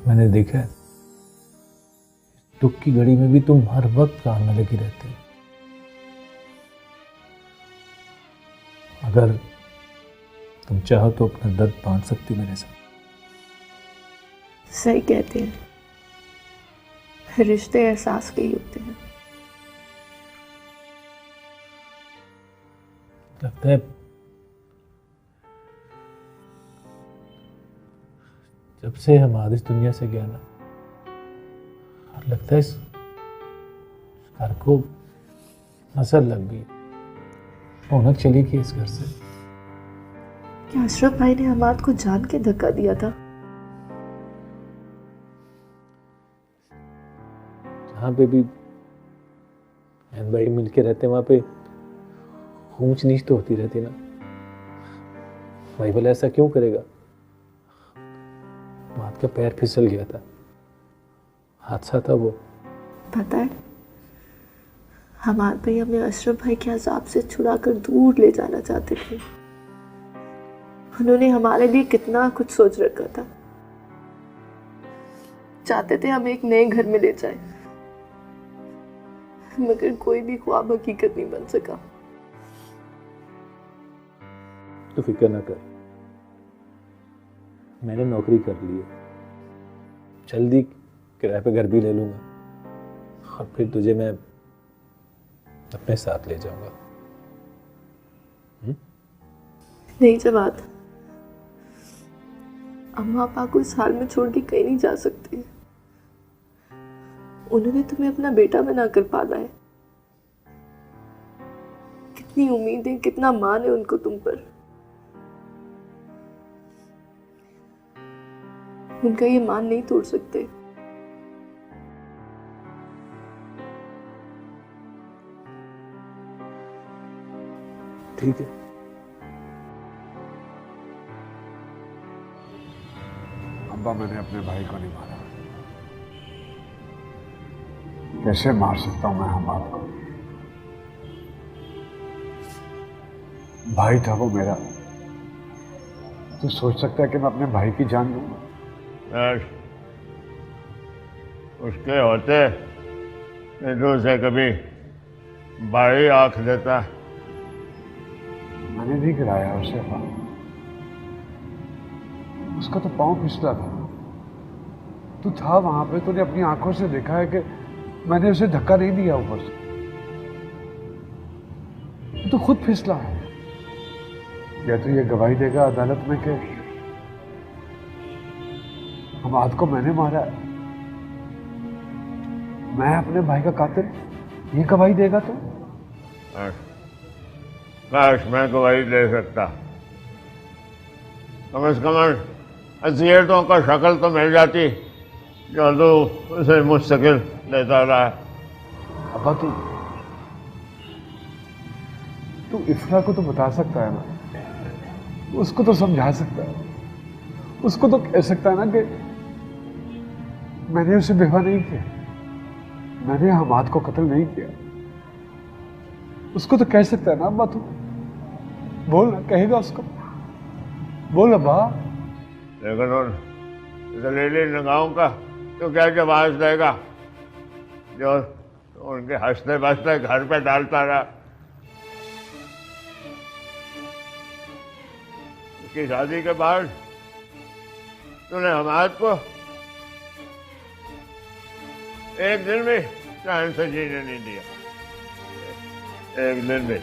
मैंने देखा है दुख की घड़ी में भी तुम हर वक्त काम में लगी रहती हो। अगर तुम चाहो तो अपना दर्द बांट सकती हो मेरे साथ। सही कहते हैं, रिश्ते एहसास के ही होते हैं। लगता है जब से हमारे इस दुनिया से गया ना, लगता है इस घर को नजर लग गई, रौनक चली गई इस घर से। क्या अशरफ भाई ने हमाद को जान के धक्का दिया था? जहाँ पे भी बहन भाई मिलके रहते वहां पे ऊंच नीच तो होती रहती ना। भाई भला ऐसा क्यों करेगा? बात का पैर फिसल गया था, हादसा था वो। पता है, हमाद भाई हमें अशरफ भाई के अजाब से छुड़ाकर दूर ले जाना चाहते थे। उन्होंने हमारे लिए कितना कुछ सोच रखा था। चाहते थे हम एक नए घर में ले जाएं, मगर कोई भी ख्वाब हकीकत नहीं बन सका। तो फिक्र ना कर, मैंने नौकरी कर ली है, जल्दी किराए पे घर भी ले लूंगा और फिर तुझे मैं अपने साथ ले जाऊंगा। नहीं जवाद, अम्मा पापा को इस हाल में छोड़ के कहीं नहीं जा सकते। उन्होंने तुम्हें अपना बेटा बनाकर पाला है। कितनी उम्मीदें, कितना मान है उनको तुम पर। उनका ये मान नहीं तोड़ सकते। ठीक है, अब्बा, मैंने अपने भाई को नहीं मारा। कैसे मार सकता हूं मैं हमाद को? भाई था वो मेरा। तू सोच सकता है कि मैं अपने भाई की जान लूंगा? उसके होते फिर से कभी भाई आंख देता। मैंने नहीं गिराया उसे, उसका तो पांव फिसला था। तू था वहां पे, तूने अपनी आंखों से देखा है कि मैंने उसे धक्का नहीं दिया ऊपर से। तो खुद फिसला है। या तो ये गवाही देगा अदालत में कि हमाद को मैंने मारा है, मैं अपने भाई का कातिल, ये गवाही देगा तो? काश मैं गवाही दे सकता। कम से कम असियतों का शक्ल तो मिल जाती जो तो उसे मुस्तकिल लेता रहा है। अब्बा, तू इफ्रा को तो बता सकता है ना, उसको तो समझा सकता है, उसको तो कह सकता है ना कि मैंने उसे बेवा नहीं किया, मैंने हमाद को कत्ल नहीं किया। उसको तो कह सकता है ना अब्बा? तू बोल ना, कहेगा उसको? बोल अब्बा। लेकिन उन जलीली निगाहों का तो क्या जवाब देगा जो उनके हंसते बसते घर पे डालता रहा। उसकी शादी के बाद तूने हमाद को एक दिन भी चैन से जीने नहीं दिया, एक दिन भी।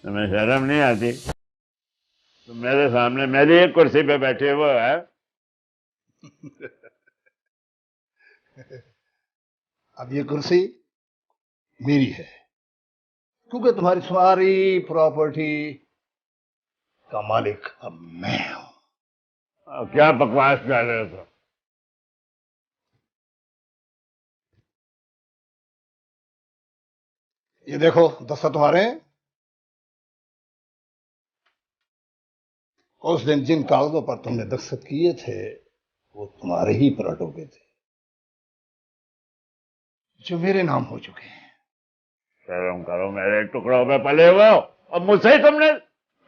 तुम्हें शर्म नहीं आती? तुम मेरे सामने मेरी एक कुर्सी पे बैठे हुए है। अब ये कुर्सी मेरी है, क्योंकि तुम्हारी सारी प्रॉपर्टी का मालिक अब मैं हूं। क्या बकवास कर रहे हो? ये देखो दस्ता तुम्हारे। उस दिन जिन कागजों पर तुमने दस्तखत किए थे वो तुम्हारे ही पलटों के थे, जो मेरे नाम हो चुके हैं। शर्म करो, मेरे टुकड़ों पे पले हुए हो और मुझसे ही तुमने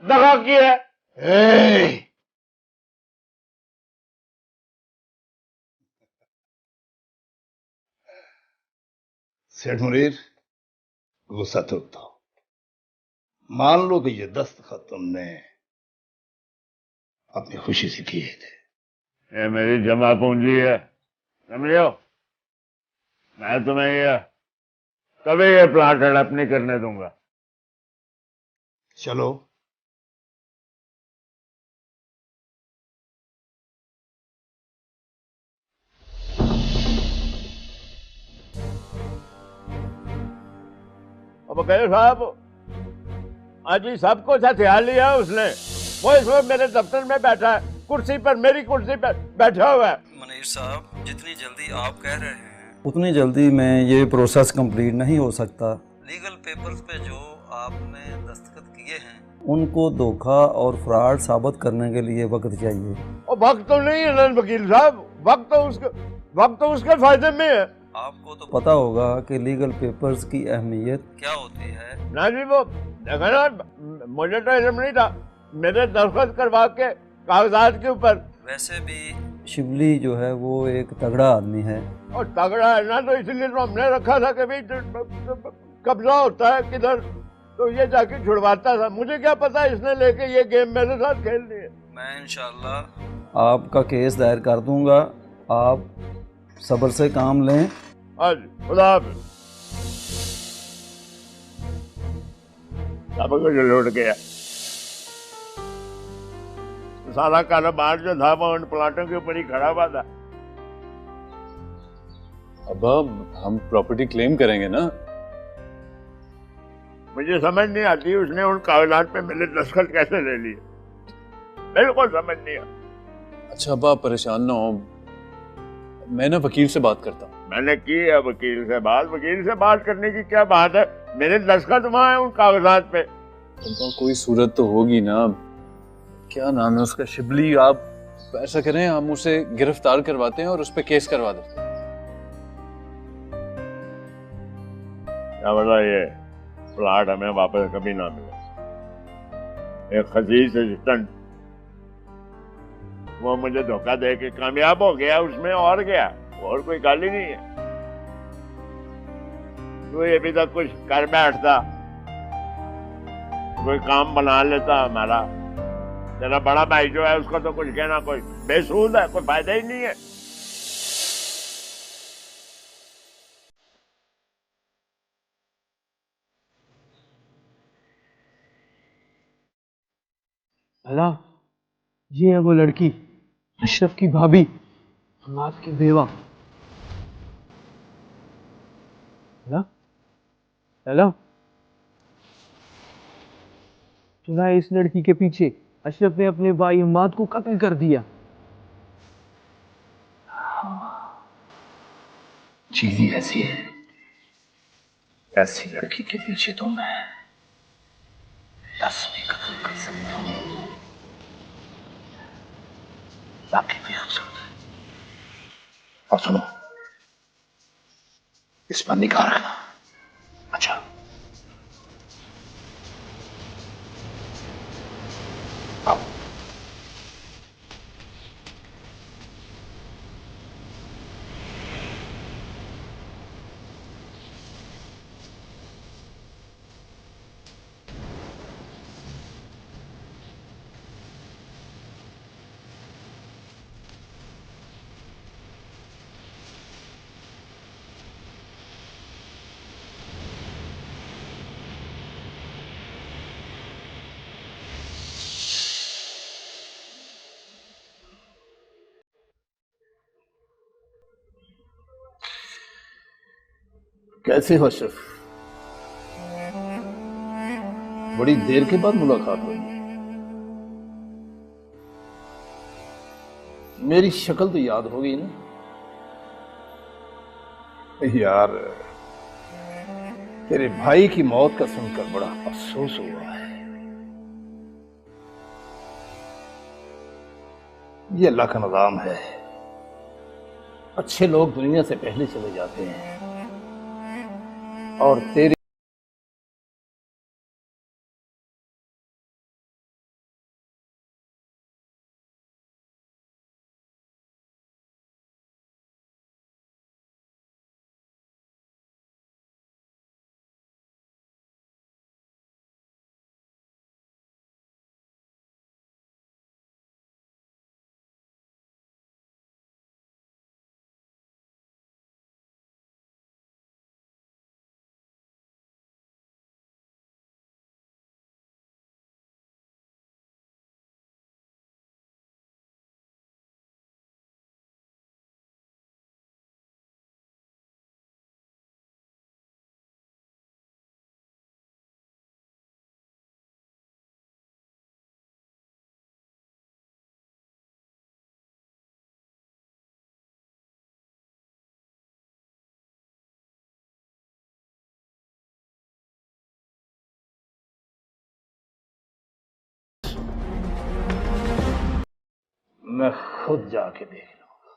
दगा किया है। सेठ मुनीर, गुस्सा थूक दो। मान लो कि ये दस्तखत तुमने अपनी खुशी से किए थे। ये मेरी जमा पूंजी है, समझो। मैं तुम्हें ये कभी ये प्लाट हड़प नहीं करने दूंगा। चलो। अब वकील साहब, आज ही सब कुछ हथियार लिया उसने। वो इस वक्त मेरे दफ्तर में बैठा है, कुर्सी पर, मेरी कुर्सी पर बैठा हुआ है। मुनीर साहब, जितनी जल्दी आप कह रहे हैं उतनी जल्दी में ये प्रोसेस कंप्लीट नहीं हो सकता। लीगल पेपर्स पे जो आपने दस्तखत किए हैं उनको धोखा और फ्रॉड साबित करने के लिए वक्त चाहिए। और वक्त तो नहीं है ना वकील साहब, वक्त तो उसके फायदे में है। आपको तो पता होगा कि लीगल पेपर्स की अहमियत क्या होती है। ना जी, वो देखा ना, मुझे तो इल्म नहीं था, मेरे दस्तखत करवा के कागजात के ऊपर। वैसे भी शिवली जो है वो एक तगड़ा आदमी है। और तगड़ा है ना, तो इसलिए तो हमने रखा था कि भाई कब्जा होता है किधर, तो ये जाके छुड़वाता था। मुझे क्या पता इसने लेके ये गेम मेरे साथ खेलनी है। मैं इंशाल्लाह आपका केस दायर कर दूंगा, आप सब्र से काम लें। आज खुदा हाफिज़। सब कुछ लौट गया। सारा कारोबार जो था वो उन प्लाटों के ऊपर ही खड़ा हुआ था। अब हम प्रॉपर्टी क्लेम करेंगे ना। मुझे समझ नहीं आती उसने उन कागजात पे मेरे दस्तखत कैसे ले लिए, बिल्कुल समझ नहीं आता। अच्छा अब आप परेशान ना हो, मैं ना वकील से बात करता हूँ। मैंने की है वकील से बात करने की क्या बात है, मेरे दस्तखत वहाँ है उन कागजात पे। उनका कोई सूरत तो होगी ना, क्या नाम है उसका, शिबली। आप ऐसा करें, हम उसे गिरफ्तार करवाते हैं और उस पर केस करवा देते हैं। क्या बता, ये प्लाट हमें वापस कभी ना मिले। एक खजीज असिस्टेंट वो मुझे धोखा दे के कामयाब हो गया उसमें, और गया, और कोई गाली नहीं है। तो ये भी तक कुछ कर बैठता, कोई काम बना लेता हमारा। तेरा बड़ा भाई जो है उसको तो कुछ कहना कोई बेसूद है, कोई फायदा ही नहीं है। भला ये है वो लड़की, अशरफ की भाभी, हमाद की बेवा। हेलो हेलो, सुना है इस लड़की के पीछे अशरफ ने अपने भाई हमाद को कत्ल कर दिया। चीज ही ऐसी है, ऐसी लड़की के पीछे तो मैं 10 भी कत्ल कर सकता हूँ, बाकी भी हो सकता है। और सुनो, इस पर निगाह रखना। अच्छा, आओ। कैसे हो अशरफ? बड़ी देर के बाद मुलाकात हुई। मेरी शक्ल तो याद हो गई ना? यार, तेरे भाई की मौत का सुनकर बड़ा अफसोस हुआ है। ये अल्लाह का निजाम है, अच्छे लोग दुनिया से पहले चले जाते हैं और तेरे मैं खुद जाके देख लूंगा।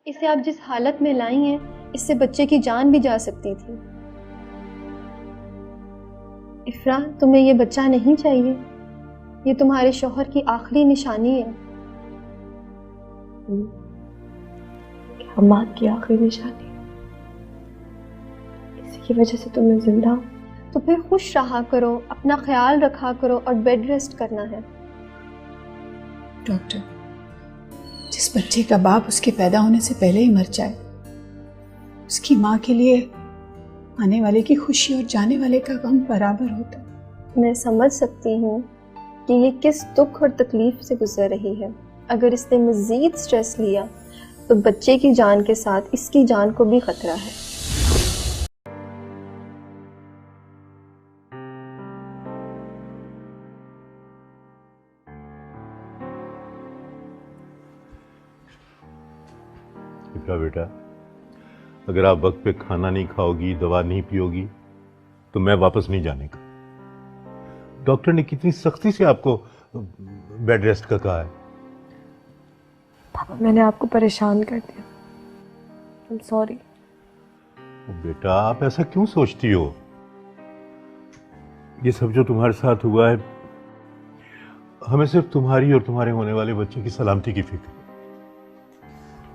इसे आप जिस हालत में लाई हैं, इससे बच्चे की जान भी जा सकती थी। इफ्रा, तुम्हें ये बच्चा नहीं चाहिए? ये तुम्हारे शौहर की आखिरी निशानी है। क्या माँ की आखिरी निशानी है? इसी की वजह से तुम्हें जिंदा हूं। तो फिर खुश रहा करो, अपना ख्याल रखा करो और बेड रेस्ट करना है। डॉक्टर, जिस बच्चे का बाप उसके पैदा होने से पहले ही मर जाए, उसकी माँ के लिए आने वाले की खुशी और जाने वाले का गम बराबर होता है। मैं समझ सकती हूँ कि ये किस दुख और तकलीफ से गुजर रही है। अगर इसने मज़ीद स्ट्रेस लिया तो बच्चे की जान के साथ इसकी जान को भी खतरा है। इफ्रा बेटा, अगर आप वक्त पे खाना नहीं खाओगी, दवा नहीं पियोगी, तो मैं वापस नहीं जाने का। डॉक्टर ने कितनी सख्ती से आपको बेड रेस्ट का कहा है। पापा, मैंने आपको परेशान कर दिया। I'm sorry। बेटा, आप ऐसा क्यों सोचती हो? ये सब जो तुम्हारे साथ हुआ है, हमें सिर्फ तुम्हारी और तुम्हारे होने वाले बच्चे की सलामती की फिक्र है।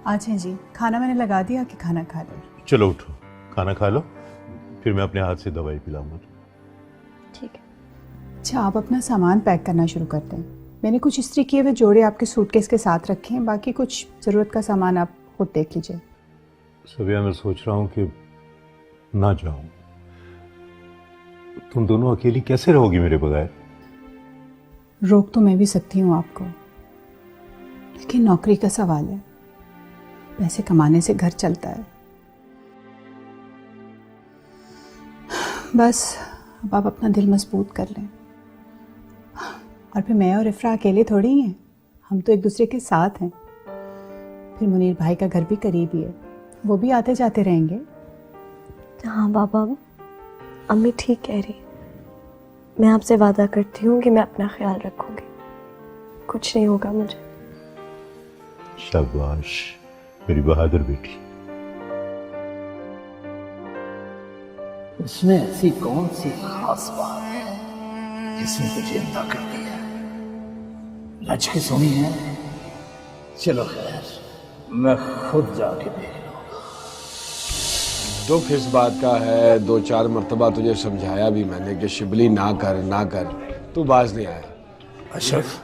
आज हैं जी, खाना मैंने लगा दिया कि खाना खा लो। चलो उठो, खाना खा लो, फिर मैं अपने हाथ से दवाई पिलाऊंगा। ठीक है। अच्छा, आप अपना सामान पैक करना शुरू करते हैं। मैंने कुछ इस्त्री किए हुए जोड़े आपके सूटकेस के साथ रखे हैं, बाकी कुछ ज़रूरत का सामान आप खुद देख लीजिए। सबिया, मैं सोच रहा हूँ कि ना जाऊं। तुम दोनों अकेली कैसे रहोगी मेरे बगैर? रोक तो मैं भी सकती हूँ आपको, लेकिन नौकरी का सवाल है। पैसे कमाने से घर चलता है। बस अब आप अपना दिल मजबूत कर लें। और फिर मैं और इफ्रा अकेले थोड़ी ही हैं, हम तो एक दूसरे के साथ हैं। फिर मुनीर भाई का घर भी करीब ही है, वो भी आते जाते रहेंगे। हाँ बाबा, अम्मी ठीक कह रही। मैं आपसे वादा करती हूँ कि मैं अपना ख्याल रखूंगी, कुछ नहीं होगा मुझे। शाबाश मेरी बहादुर बेटी। इसमें ऐसी कौन सी खास बात है जिसने तुझे अंधा कर दिया? लज के सोनी है। चलो खैर, मैं खुद जाके देख लूंगा। दुख इस बात का है, 2-4 मरतबा तुझे समझाया भी मैंने कि शिबली ना कर ना कर, तू बाज नहीं आया। अशरफ,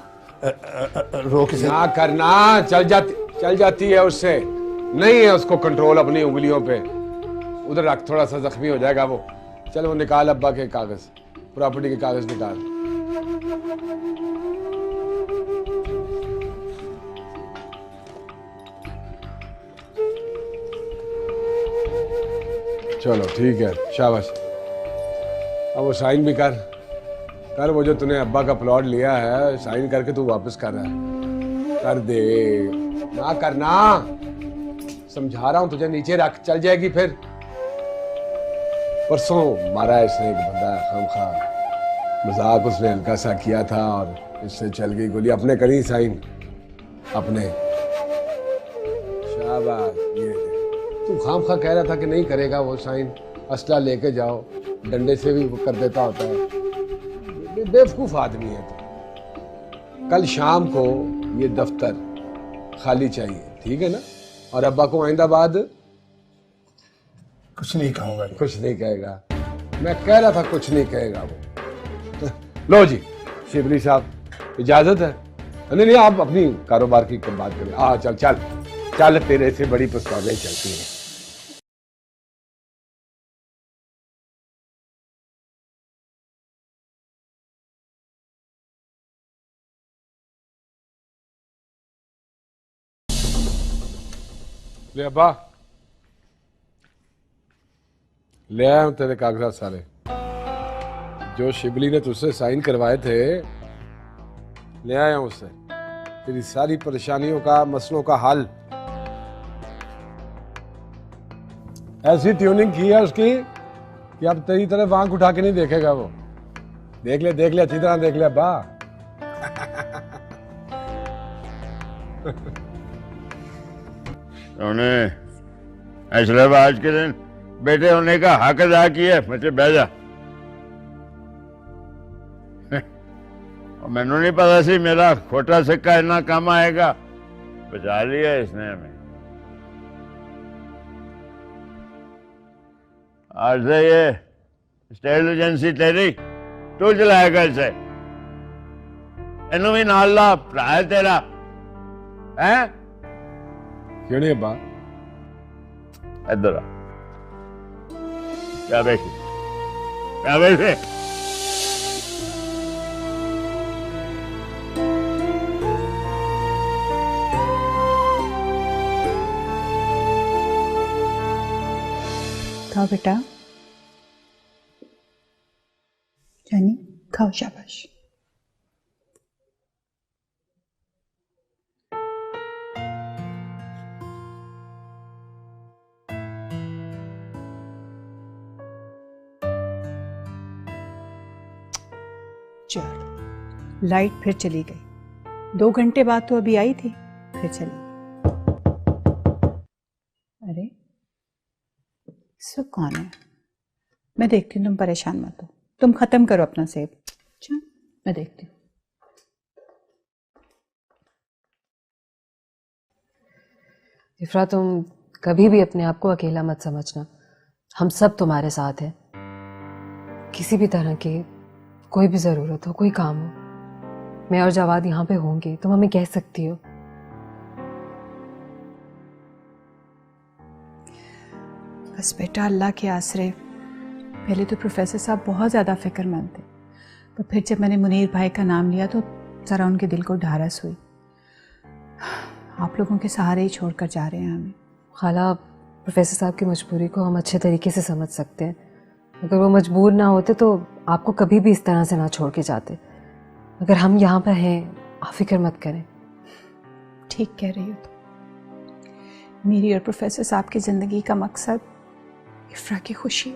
रोक इसे। ना करना, चल जाती है उससे, नहीं है उसको कंट्रोल अपनी उंगलियों पे। उधर रख, थोड़ा सा जख्मी हो जाएगा वो। चल वो निकाल अब्बा के कागज, प्रॉपर्टी के कागज निकाल। चलो ठीक है, शाबाश। अब वो साइन भी कर वो जो तूने अब्बा का प्लॉट लिया है, साइन करके तू वापस कर रहा है, कर दे। ना करना, समझा रहा हूं तुझे, नीचे रख, चल जाएगी फिर। परसों मारा है इसने एक बंदा, खामखा मजाक उसने हल्का सा किया था और इससे चल गई गोली। अपने करी साइन अपने। शाबाश, ये तू खामखा कह रहा था कि नहीं करेगा वो साइन। असला लेके जाओ, डंडे से भी कर देता होता है। बेवकूफ आदमी है तो। कल शाम को ये दफ्तर खाली चाहिए, ठीक है ना? और अब्बा को आइंदा बाद कुछ नहीं कहूंगा। कुछ नहीं कहेगा, मैं कह रहा था कुछ नहीं कहेगा वो। लो जी शिबली साहब, इजाजत है? नहीं, आप अपनी कारोबार की बात करें। चल चल चल, तेरे से बड़ी प्रस्तावें चलती हैं। ले अब्बा, ले आया हूं तेरे कागजात सारे। जो शिबली ने तुझसे साइन करवाए थे ले आया हूं उससे, तेरी सारी परेशानियों का, मसलों का हल। ऐसी ट्यूनिंग की है उसकी कि अब तेरी तरफ आंख उठा के नहीं देखेगा वो। देख ले अच्छी तरह देख ले अब्बा। उन्होंने अशरफ आज के दिन बेटे होने का हक अदा किया। बच्चे बह जा। मैनू नहीं पता सी मेरा खोटा सिक्का इतना काम आएगा। बचा लिया इसने हमें। आज से ये स्टेट एजेंसी तेरी, तू चलाएगा इसे। इनू भी नाल ला, भरा है तेरा है। क्यों नहीं अब्बा? इधर आ। क्या बैठे क्या बैठे? खाओ बेटा, जानी खाओ, शाबाश। चलो, लाइट फिर चली गई। 2 घंटे बाद तो अभी आई थी, फिर चली गई। अरे सब कौन है? मैं देखती हूँ, तुम परेशान मत हो। तुम खत्म करो अपना सेब। अच्छा, मैं देखती हूँ। इफ्रा, तुम कभी भी अपने आप को अकेला मत समझना। हम सब तुम्हारे साथ हैं। किसी भी तरह की कोई भी ज़रूरत हो, कोई काम हो, मैं और जवाद यहाँ पे होंगे। तुम हमें कह सकती हो। बस बेटा, अल्लाह के आसरे। पहले तो प्रोफेसर साहब बहुत ज़्यादा फिक्रमंद थे, तो फिर जब मैंने मुनीर भाई का नाम लिया तो ज़रा उनके दिल को ढारस हुई। आप लोगों के सहारे ही छोड़कर जा रहे हैं हमें। खाला, प्रोफेसर साहब की मजबूरी को हम अच्छे तरीके से समझ सकते हैं। अगर वो मजबूर ना होते तो आपको कभी भी इस तरह से ना छोड़ के जाते। अगर हम यहाँ पर हैं, आप फिक्र मत करें। ठीक कह रही हो तुम। मेरी और प्रोफेसर साहब की ज़िंदगी का मकसद इफ्रा की खुशी है।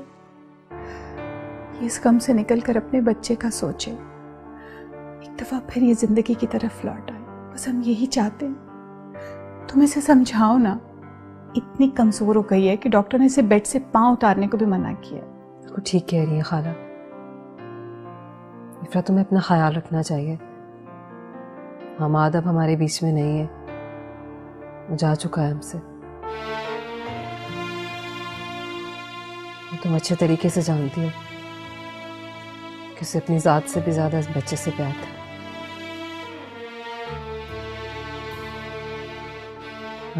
ये इस गम से निकलकर अपने बच्चे का सोचे, एक दफ़ा फिर ये ज़िंदगी की तरफ लौट आए। बस हम यही चाहते हैं। तुम इसे समझाओ ना। इतनी कमज़ोर हो गई है कि डॉक्टर ने इसे बेड से पाँव उतारने को भी मना किया। वो ठीक कह रही है खाला। इफ्रा, तुम्हें अपना ख्याल रखना चाहिए। हमाद अब हमारे बीच में नहीं है, वो जा चुका है हमसे। तुम अच्छे तरीके से जानती हो कि उसे अपनी ज़ात से भी ज़्यादा इस बच्चे से प्यार था।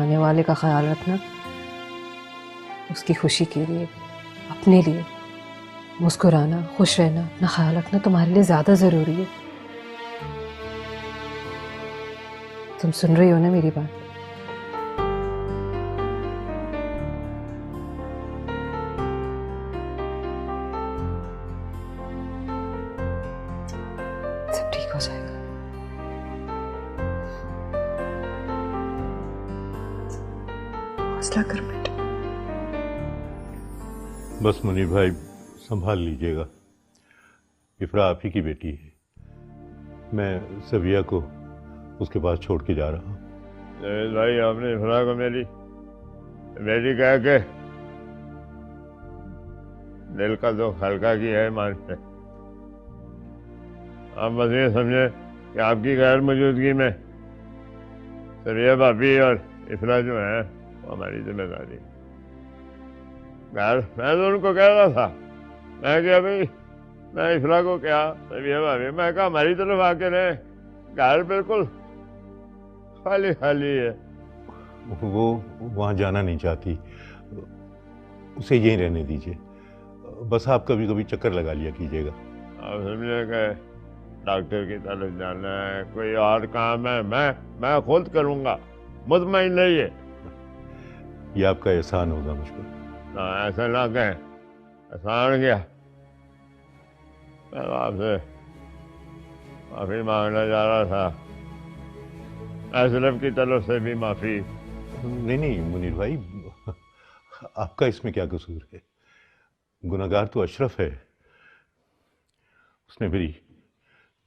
आने वाले का ख्याल रखना, उसकी खुशी के लिए, अपने लिए मुस्कुराना, खुश रहना, अपना ख्याल रखना तुम्हारे लिए ज़्यादा ज़रूरी है। तुम सुन रही हो ना मेरी बात? सब ठीक हो जाएगा। हौसला कर बेटा। बस मुनीर भाई, संभाल लीजिएगा। इफ्रा आप ही की बेटी है। मैं सविया को उसके पास छोड़ के जा रहा हूँ। भाई, आपने इफ्रा को मेरी बेटी कह के दिल का दुख हल्का किया है मान से। आप बस ये समझे कि आपकी गैर मौजूदगी में सविया भाभी और इफ्रा जो है वो हमारी जिम्मेदारी। मैं तो उनको कह रहा था, मैं क्या भाई, मैं इफ्रा को क्या सविया भाभी, मैं कहा हमारी तरफ आके रहे। घर बिल्कुल खाली खाली है। वो वहाँ जाना नहीं चाहती, उसे यहीं रहने दीजिए। बस आप कभी कभी चक्कर लगा लिया कीजिएगा। आप समझे कि डॉक्टर की तरफ जाना है, कोई और काम है, मैं खुद करूँगा, मुतमईन नहीं है। ये आपका एहसान होगा मुझ पर। ना ऐसा ना कहें, एहसान क्या। मैं आपसे माफी मांगने जा रहा था, अशरफ की तरफ से भी माफी। नहीं नहीं मुनीर भाई, आपका इसमें क्या कसूर है? गुनहगार तो अशरफ है। उसने मेरी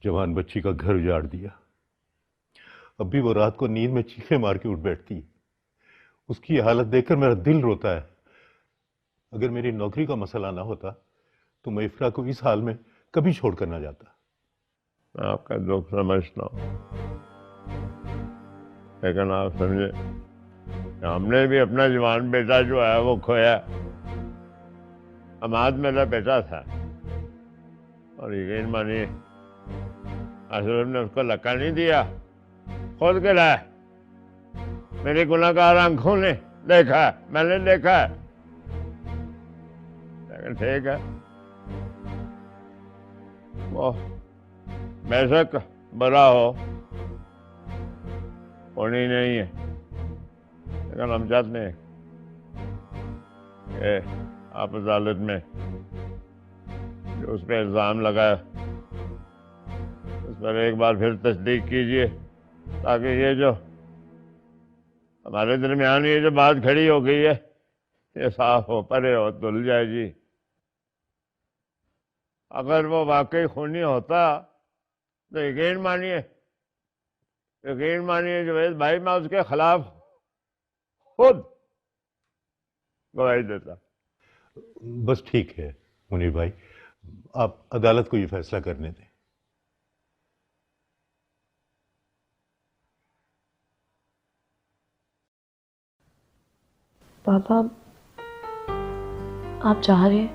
जवान बच्ची का घर उजाड़ दिया। अब भी वो रात को नींद में चीखें मार के उठ बैठती है। उसकी हालत देखकर मेरा दिल रोता है। अगर मेरी नौकरी का मसला ना होता तो मैं इफ्रा को इस हाल में कभी छोड़कर ना जाता। मैं आपका दुख समझता हूँ, लेकिन आप समझे, हमने भी अपना जवान बेटा जो है वो खोया। अमाद मेरा बेटा था और यकीन मानिए अशरफ ने उसको लक्का नहीं दिया, खुद के लाए। मेरी गुनाहगार आंखों ने देखा है, मैंने देखा है। लेकिन ठीक है, वो बेशक बड़ा हो, होनी नहीं है, लेकिन हम चाहते हैं कि आप अदालत में जो उस पर इल्ज़ाम लगाया उस पर एक बार फिर तस्दीक कीजिए, ताकि ये जो हमारे दरमियान ये जो बात खड़ी हो गई है ये साफ हो, परे हो, धुल जाए जी। अगर वो वाकई खूनी होता तो यकीन मानिए जुवैद भाई, मैं उसके खिलाफ खुद गवाही देता। बस ठीक है मुनीर भाई, आप अदालत को ये फैसला करने दें। पापा, आप जा रहे हैं,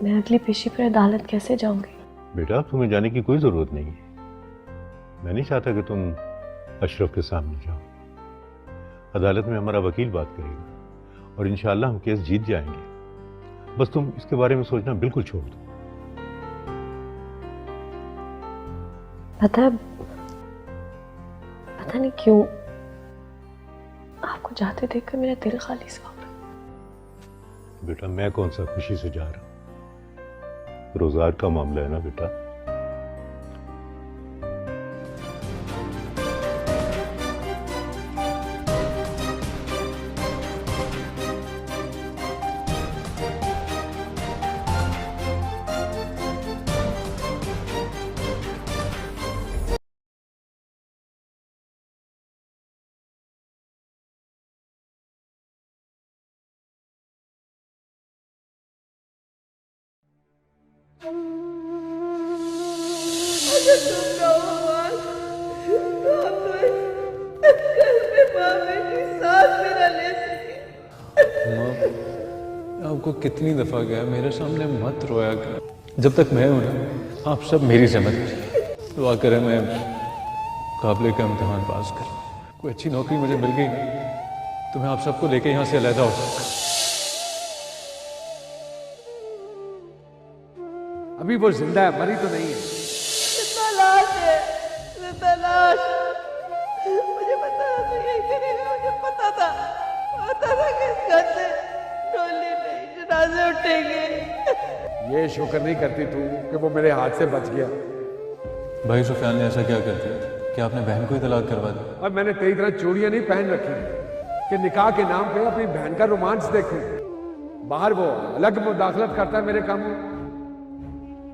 मैं अगली पेशी पर अदालत कैसे जाऊंगी? बेटा, तुम्हें जाने की कोई जरूरत नहीं है। मैं नहीं चाहता कि तुम अशरफ के सामने जाओ। अदालत में हमारा वकील बात करेगा और इंशाअल्लाह हम केस जीत जाएंगे। बस तुम इसके बारे में सोचना बिल्कुल छोड़ दो। पता नहीं क्यों आपको जाते देखकर मेरा दिल खाली सा हो गया। बेटा, मैं कौन सा खुशी से जा रहा हूं, रोजगार का मामला है ना बेटा। आपको कितनी दफा गया मेरे सामने मत रोया कर। जब तक मैं हूं ना, आप सब मेरी जिम्मेदारी। दुआ करें मैं काबिल का इम्तिहान पास कर, कोई अच्छी नौकरी मुझे मिल गई तो मैं आप सबको लेके यहाँ से अलहदा हो सकता। अभी वो जिंदा है, मरी तो नहीं है। जिंदा लाश है, जिंदा लाश। मुझे पता था यही करेगा, मुझे पता था कि इस घर से डोली नहीं, जनाजे उठेंगे। ये शुक्र नहीं करती तू कि वो मेरे हाथ से बच गया। भाई सुफियान ने ऐसा क्या कर दिया कि आपने बहन को ही तलाक करवा दी? और मैंने तेरी तरह चूड़ियां नहीं पहन रखी कि निकाह के नाम पे अपनी बहन का रोमांस देखूं। बाहर वो अलग मुदाखलत करता है मेरे काम में,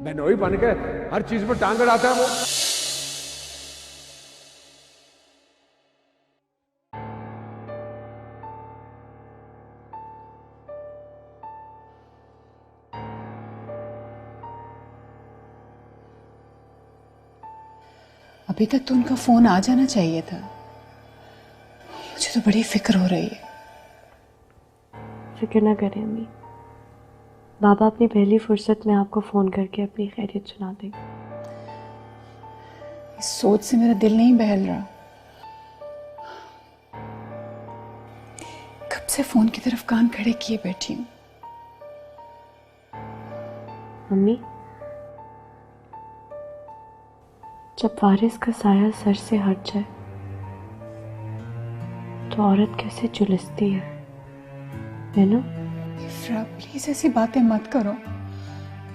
बहनोई बन के हर चीज में टांग अड़ाता है वो। अभी तक तो उनका फोन आ जाना चाहिए था। मुझे तो बड़ी फिक्र हो रही है। फिक्र ना करें अम्मी, बाबा अपनी पहली फुर्सत में आपको फोन करके अपनी खैरियत सुना देंगे। इस सोच से मेरा दिल नहीं बहल रहा। कब से फोन की तरफ कान खड़े किए बैठी हूं। अम्मी, जब वारिस का साया सर से हट जाए तो औरत कैसे झुलसती है ना? इफ्रा, प्लीज ऐसी बातें मत करो।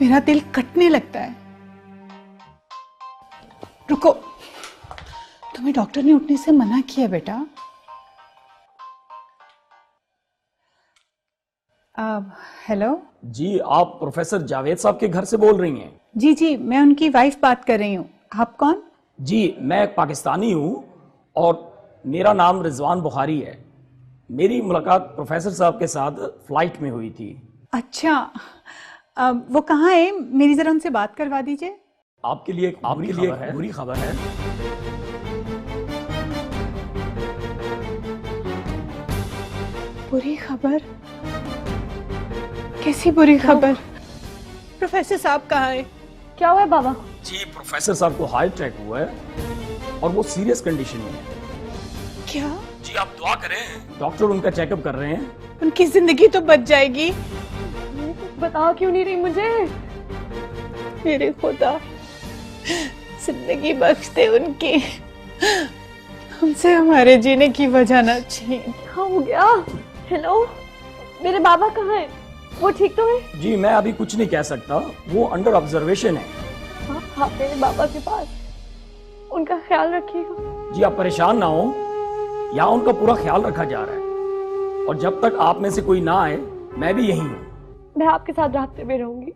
मेरा दिल कटने लगता है। रुको, तुम्हें डॉक्टर ने उठने से मना किया बेटा। हेलो जी, आप प्रोफेसर जावेद साहब के घर से बोल रही हैं? जी जी, मैं उनकी वाइफ बात कर रही हूँ। आप कौन? जी, मैं एक पाकिस्तानी हूँ और मेरा नाम रिजवान बुखारी है। मेरी मुलाकात प्रोफेसर साहब के साथ फ्लाइट में हुई थी। अच्छा, वो कहाँ है? मेरी जरा उनसे बात करवा दीजिए। आपके लिए बुरी खबर है। बुरी खबर? कैसी बुरी खबर? प्रोफेसर साहब कहाँ है? क्या हुआ है बाबा? जी, प्रोफेसर साहब को हार्ट अटैक हुआ है और वो सीरियस कंडीशन में है। क्या? जी, आप दुआ करें, डॉक्टर उनका चेकअप कर रहे हैं। उनकी जिंदगी तो बच जाएगी। बता क्यों नहीं रही मुझे? मेरे खुदा, जिंदगी बख्श दे उनकी। हमसे हमारे जीने की वजह न छीन। क्या हो गया? हेलो, मेरे बाबा कहाँ हैं? वो ठीक तो है? जी, मैं अभी कुछ नहीं कह सकता, वो अंडर ऑब्जर्वेशन है। आप मेरे बाबा के पास, उनका ख्याल रखिएगा। जी, आप परेशान ना हो, यहाँ उनका पूरा ख्याल रखा जा रहा है और जब तक आप में से कोई ना आए मैं भी यहीं हूँ। मैं आपके साथ रास्ते में रहूंगी।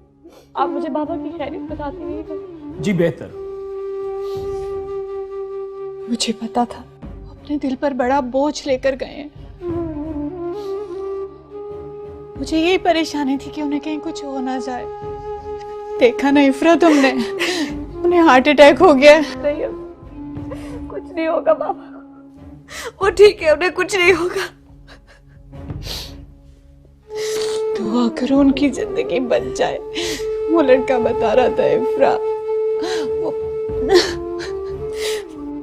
आप मुझे बाबा की खैरियत बताती रहिएगा। जी, बेहतर। मुझे पता था अपने दिल पर बड़ा बोझ लेकर गए हैं। मुझे यही परेशानी थी कि उन्हें कहीं कुछ हो ना जाए। देखा ना इफ्रा तुमने, उन्हें हार्ट अटैक हो गया। नहीं, कुछ नहीं होगा बाबा, वो ठीक है, उन्हें कुछ नहीं होगा। दुआ करो उनकी जिंदगी बच जाए। वो लड़का बता रहा था इफ्रा, वो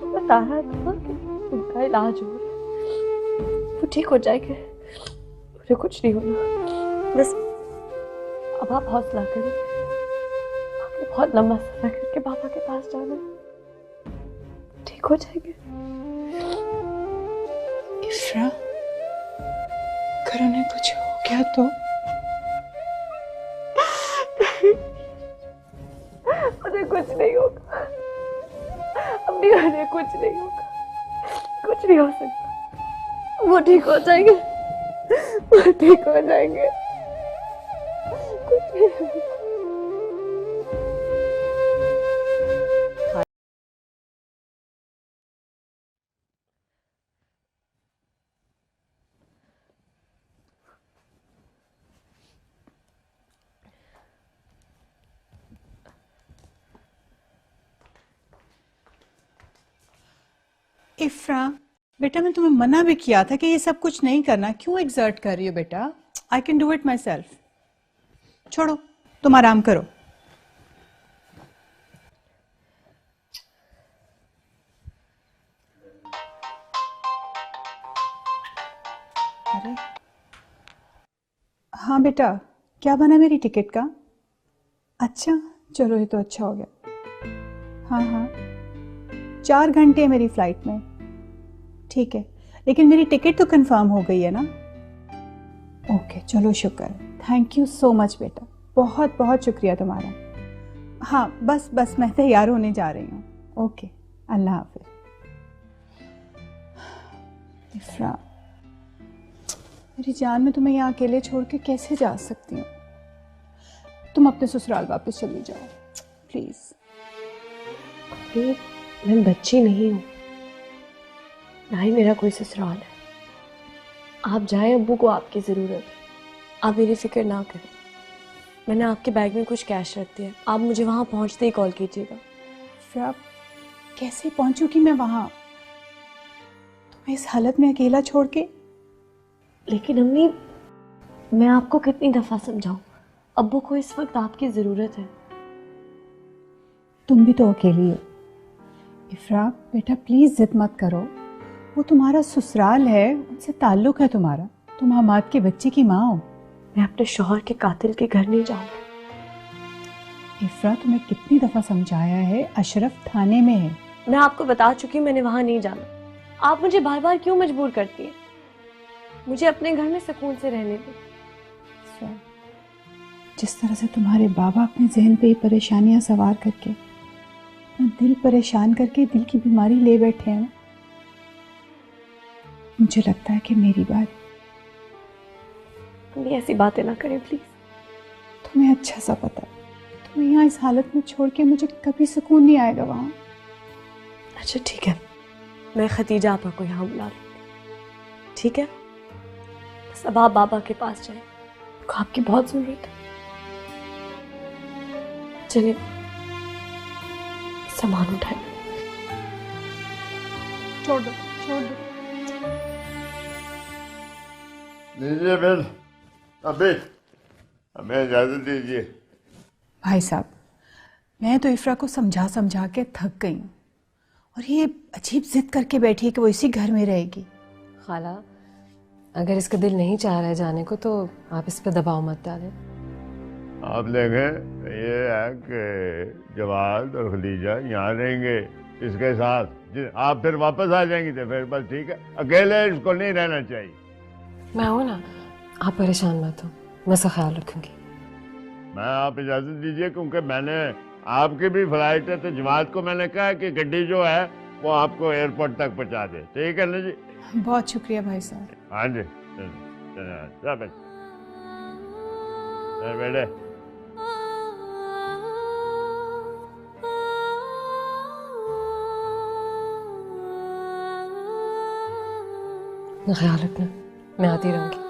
बता रहा था कि उनका इलाज हो रहा है, वो ठीक हो जाएंगे, उन्हें कुछ नहीं होना। बस अब आप हौसला करें, आपने बहुत लंबा सफर करके बाबा के पास जाना है, ठीक हो जाएंगे। इफ्रा, अगर उन्हें कुछ हो गया तो? उन्हें कुछ नहीं होगा, अम्मी, उन्हें कुछ नहीं होगा, कुछ नहीं हो सकता, वो ठीक हो जाएंगे, वो ठीक हो जाएंगे, कुछ नहीं होगा। इफ्रा, बेटा मैं तुम्हें मना भी किया था कि ये सब कुछ नहीं करना, क्यों एग्जर्ट कर रही हो बेटा? I can do it my self. छोड़ो, तुम आराम करो। अरे हाँ बेटा, क्या बना मेरी टिकट का? अच्छा, चलो ये तो अच्छा हो गया। हाँ हाँ, 4 घंटे है मेरी फ्लाइट में। ठीक है, लेकिन मेरी टिकट तो कंफर्म हो गई है ना? ओके, चलो शुक्र है। थैंक यू सो मच बेटा, बहुत बहुत शुक्रिया तुम्हारा। हाँ बस बस मैं तैयार होने जा रही हूँ। ओके, अल्लाह हाफिज। इफ्रा, मेरी जान, मैं तुम्हें यहाँ अकेले छोड़ के कैसे जा सकती हूँ? तुम अपने ससुराल वापस चली जाओ प्लीज। मैं बच्ची नहीं हूँ, ना ही मेरा कोई ससुराल है। आप जाएं, अब्बू को आपकी ज़रूरत है, आप मेरी फिक्र ना करें। मैंने आपके बैग में कुछ कैश रख दिया, आप मुझे वहाँ पहुँचते ही कॉल कीजिएगा। फिर आप कैसे पहुँचूंगी मैं वहाँ, तुम्हें इस हालत में अकेला छोड़ के? लेकिन अम्मी, मैं आपको कितनी दफ़ा समझाऊँ, अब्बू को इस वक्त आपकी ज़रूरत है। तुम भी तो अकेली हो। इफ्रा बेटा प्लीज़ जिद मत करो, वो तुम्हारा ससुराल है, उनसे ताल्लुक़ है तुम्हारा, तुम हमाद के बच्चे की माँ हो। मैं अपने शौहर के कातिल के घर नहीं जाऊंगी। इफ्रा, तुम्हें कितनी दफ़ा समझाया है, अशरफ थाने में है। मैं आपको बता चुकी, मैंने वहाँ नहीं जाना। आप मुझे बार बार क्यों मजबूर करती हैं? मुझे अपने घर में सुकून से रहने दो। जिस तरह से तुम्हारे बाबा अपने जहन पे ये परेशानियां सवार करके अपना दिल परेशान करके दिल की बीमारी ले बैठे हैं, मुझे लगता है कि मेरी बारी। अम्मी ऐसी बातें ना करें प्लीज। तुम्हें अच्छा सा पता है तुम्हें यहाँ इस हालत में छोड़ के मुझे कभी सुकून नहीं आएगा वहाँ। अच्छा ठीक है, मैं खतीजा आपा को यहाँ बुला लूँगी, ठीक है? बस अब आप बाबा के पास जाएं, उनको आपकी बहुत ज़रूरत है। चलिए सामान उठाएं। छोड़ दो, छोड़ दो। लीजिए बिल, अभी हमें इजाज़त दीजिए। भाई साहब, मैं तो इफ्रा को समझा समझा के थक गई हूँ और ये अजीब जिद करके बैठी है कि वो इसी घर में रहेगी। खाला, अगर इसका दिल नहीं चाह रहा है जाने को तो आप इस पे दबाव मत डालें। आप देखें, ये है कि जवाद और खदीजा यहाँ रहेंगे इसके साथ। आप फिर वापस आ जाएंगी तो फिर बस ठीक है, अकेले इसको नहीं रहना चाहिए। मैं हूं ना, आप परेशान मत हो, मैं इसका ख्याल रखूंगी। मैं आप इजाज़त दीजिए, क्योंकि मैंने आपकी भी फ्लाइट है तो जमात को मैंने कहा कि गड्डी जो है वो आपको एयरपोर्ट तक पहुँचा दे। ठीक है ना जी? बहुत शुक्रिया भाई साहब। हाँ जी, बेटे। ख्याल रखना, मैं आती रहूंगी।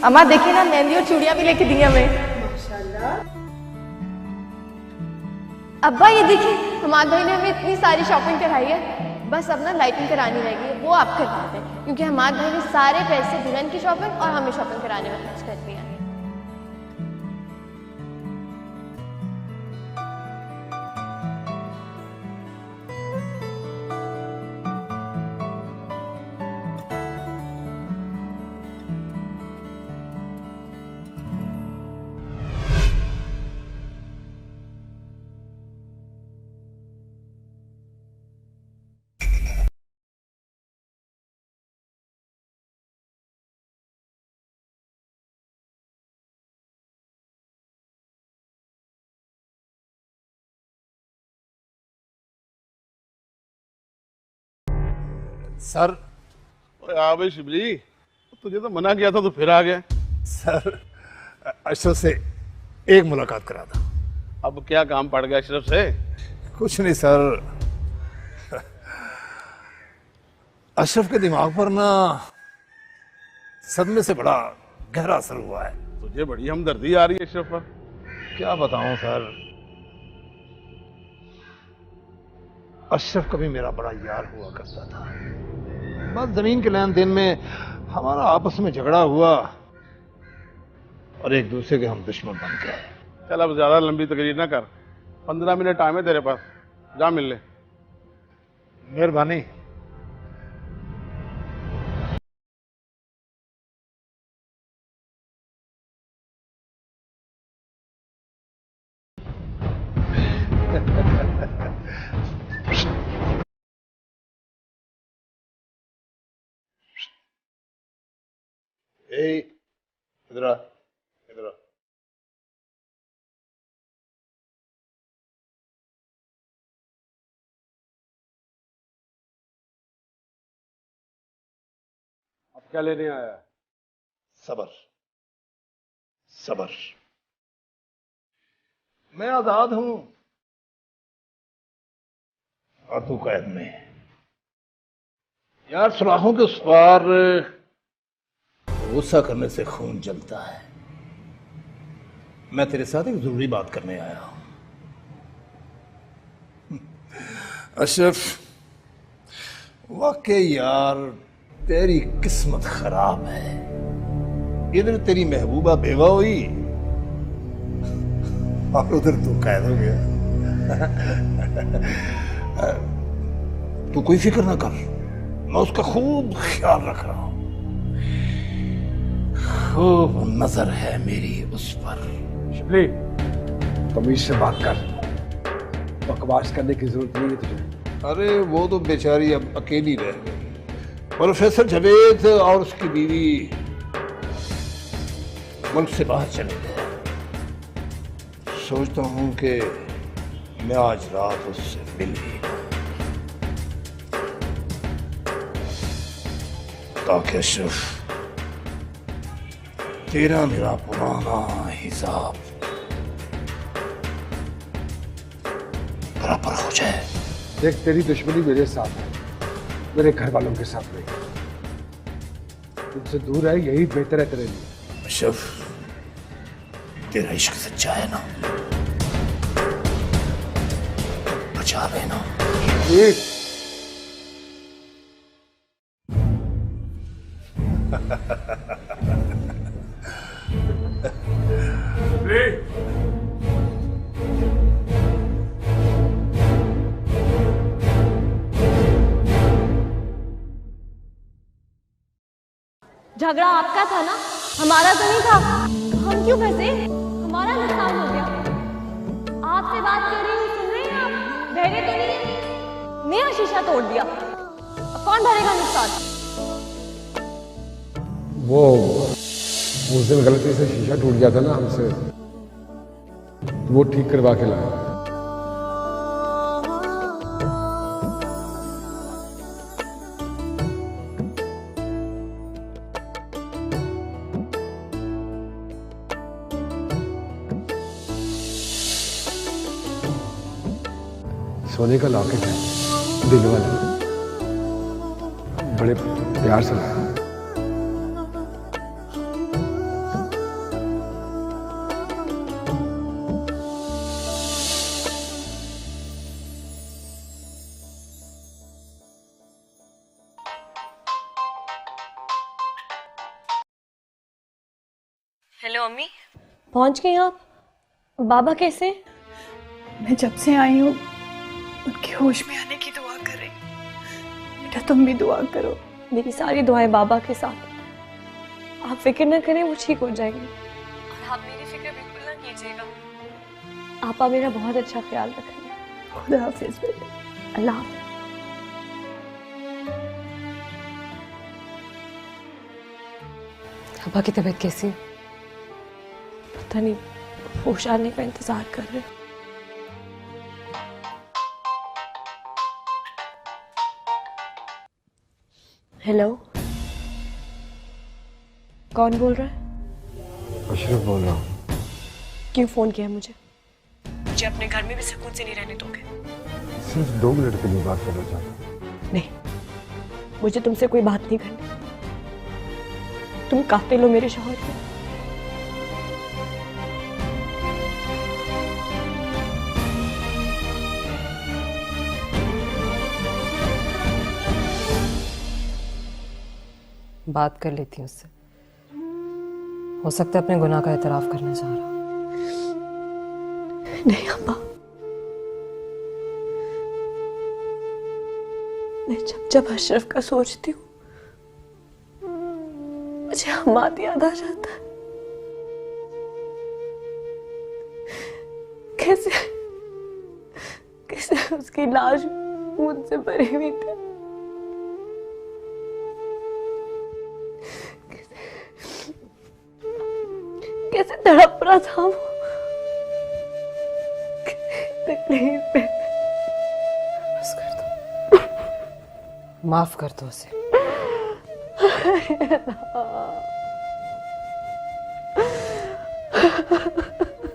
अम्मा देखिए ना, मेहंदी और चूड़ियां भी लेके दी हमें। अब्बा ये देखिए, हमारे भाई ने हमें इतनी सारी शॉपिंग कराई है, बस अब ना लाइटिंग करानी रहेगी है, वो आप करवा दें, क्योंकि हमारे भाई ने सारे पैसे दुल्हन की शॉपिंग और हमें शॉपिंग कराने में खर्च कर दिया है। सर। हाँ भाई शिबली, तुझे तो मना किया था तो फिर आ गया। सर, अशरफ से एक मुलाकात करा था। अब क्या काम पड़ गया अशरफ से? कुछ नहीं सर, अशरफ के दिमाग पर ना सदमे से बड़ा गहरा असर हुआ है। तुझे बड़ी हमदर्दी आ रही है अशरफ पर। क्या बताऊं सर, अशरफ कभी मेरा बड़ा यार हुआ करता था, बस जमीन के लेन देन में हमारा आपस में झगड़ा हुआ और एक दूसरे के हम दुश्मन बन गए। चल अब ज्यादा लंबी तकरीर ना कर, 15 मिनट टाइम है तेरे पास, जा मिल ले। मेहरबानी। इधर आ, इधर आ। अब क्या लेने आया? सबर, सबर। मैं आजाद हूं और तू कैद में। यार सुराहों के उस पार गुस्सा करने से खून जलता है। मैं तेरे साथ एक जरूरी बात करने आया हूं। अशरफ, वाकई यार तेरी किस्मत खराब है। इधर तेरी महबूबा बेवा हुई और उधर तू कैद हो गया। तू कोई फिक्र ना कर, मैं उसका खूब ख्याल रख रहा हूं। खूब नजर है मेरी उस पर। शिबली, तमीज से बात कर, बकवास करने की जरूरत नहीं है तुझे। अरे वो तो बेचारी अब अकेली रह गई। प्रोफेसर जावेद और उसकी बीवी मुल्क से बाहर चले गए। सोचता हूं कि मैं आज रात उससे मिल ही लूं, ताकि अशरफ तेरा मेरा पुराना हिसाब बराबर हो जाए। देख, तेरी दुश्मनी मेरे साथ है, मेरे घर वालों के साथ नहीं। तुमसे दूर है यही बेहतर है तेरे लिए। अशरफ, तेरा इश्क सच्चा है ना? बचा लेना। झगड़ा आपका था ना, हमारा तो नहीं था। हम क्यों फंसे? हमारा नुकसान हो गया। आपसे बात कर रही हूँ, सुन रहे हैं आप? बहरे तो नहीं है? नया शीशा तोड़ दिया, अब कौन भरेगा नुकसान? वो उस दिन गलती से शीशा टूट गया था ना हमसे, तो वो ठीक करवा के लाया। सोने का लॉकेट है, दिल वाला, बड़े प्यार से लाया। हेलो अम्मी, पहुंच गई आप? बाबा कैसे? मैं जब से आई हूँ उनके होश में आने की दुआ कर रही। बेटा तुम भी दुआ करो। मेरी सारी दुआएं बाबा के साथ। आप फिक्र न करें, वो ठीक हो जाएंगे। और आप मेरी फिक्र बिल्कुल ना कीजिएगा। आपा मेरा बहुत अच्छा ख्याल रखेंगे। खुदा हाफिज बेटा। अल्लाह हाफिज। आपा की तबीयत कैसी है? पता नहीं, होश आने का इंतजार कर रहे। हेलो, कौन बोल रहा है? अशरफ बोल रहा हूँ। क्यों फोन किया मुझे? मुझे अपने घर में भी सुकून से नहीं रहने दोगे? सिर्फ 2 मिनट के लिए बात करना चाहता हूँ। नहीं, मुझे तुमसे कोई बात नहीं करनी। तुम कातिल हो मेरे शौहर के। बात कर लेती हूँ उससे, हो सकता है अपने गुनाह का एतराफ करना चाह रहा। नहीं अम्मा, मैं जब जब अशरफ का सोचती हूँ मुझे हमाद याद आ जाता है। कैसे कैसे उसकी लाश खून से भरी हुई थी, तड़प रहा था वो तकलीफ में। बस कर दो, माफ कर दो उसे।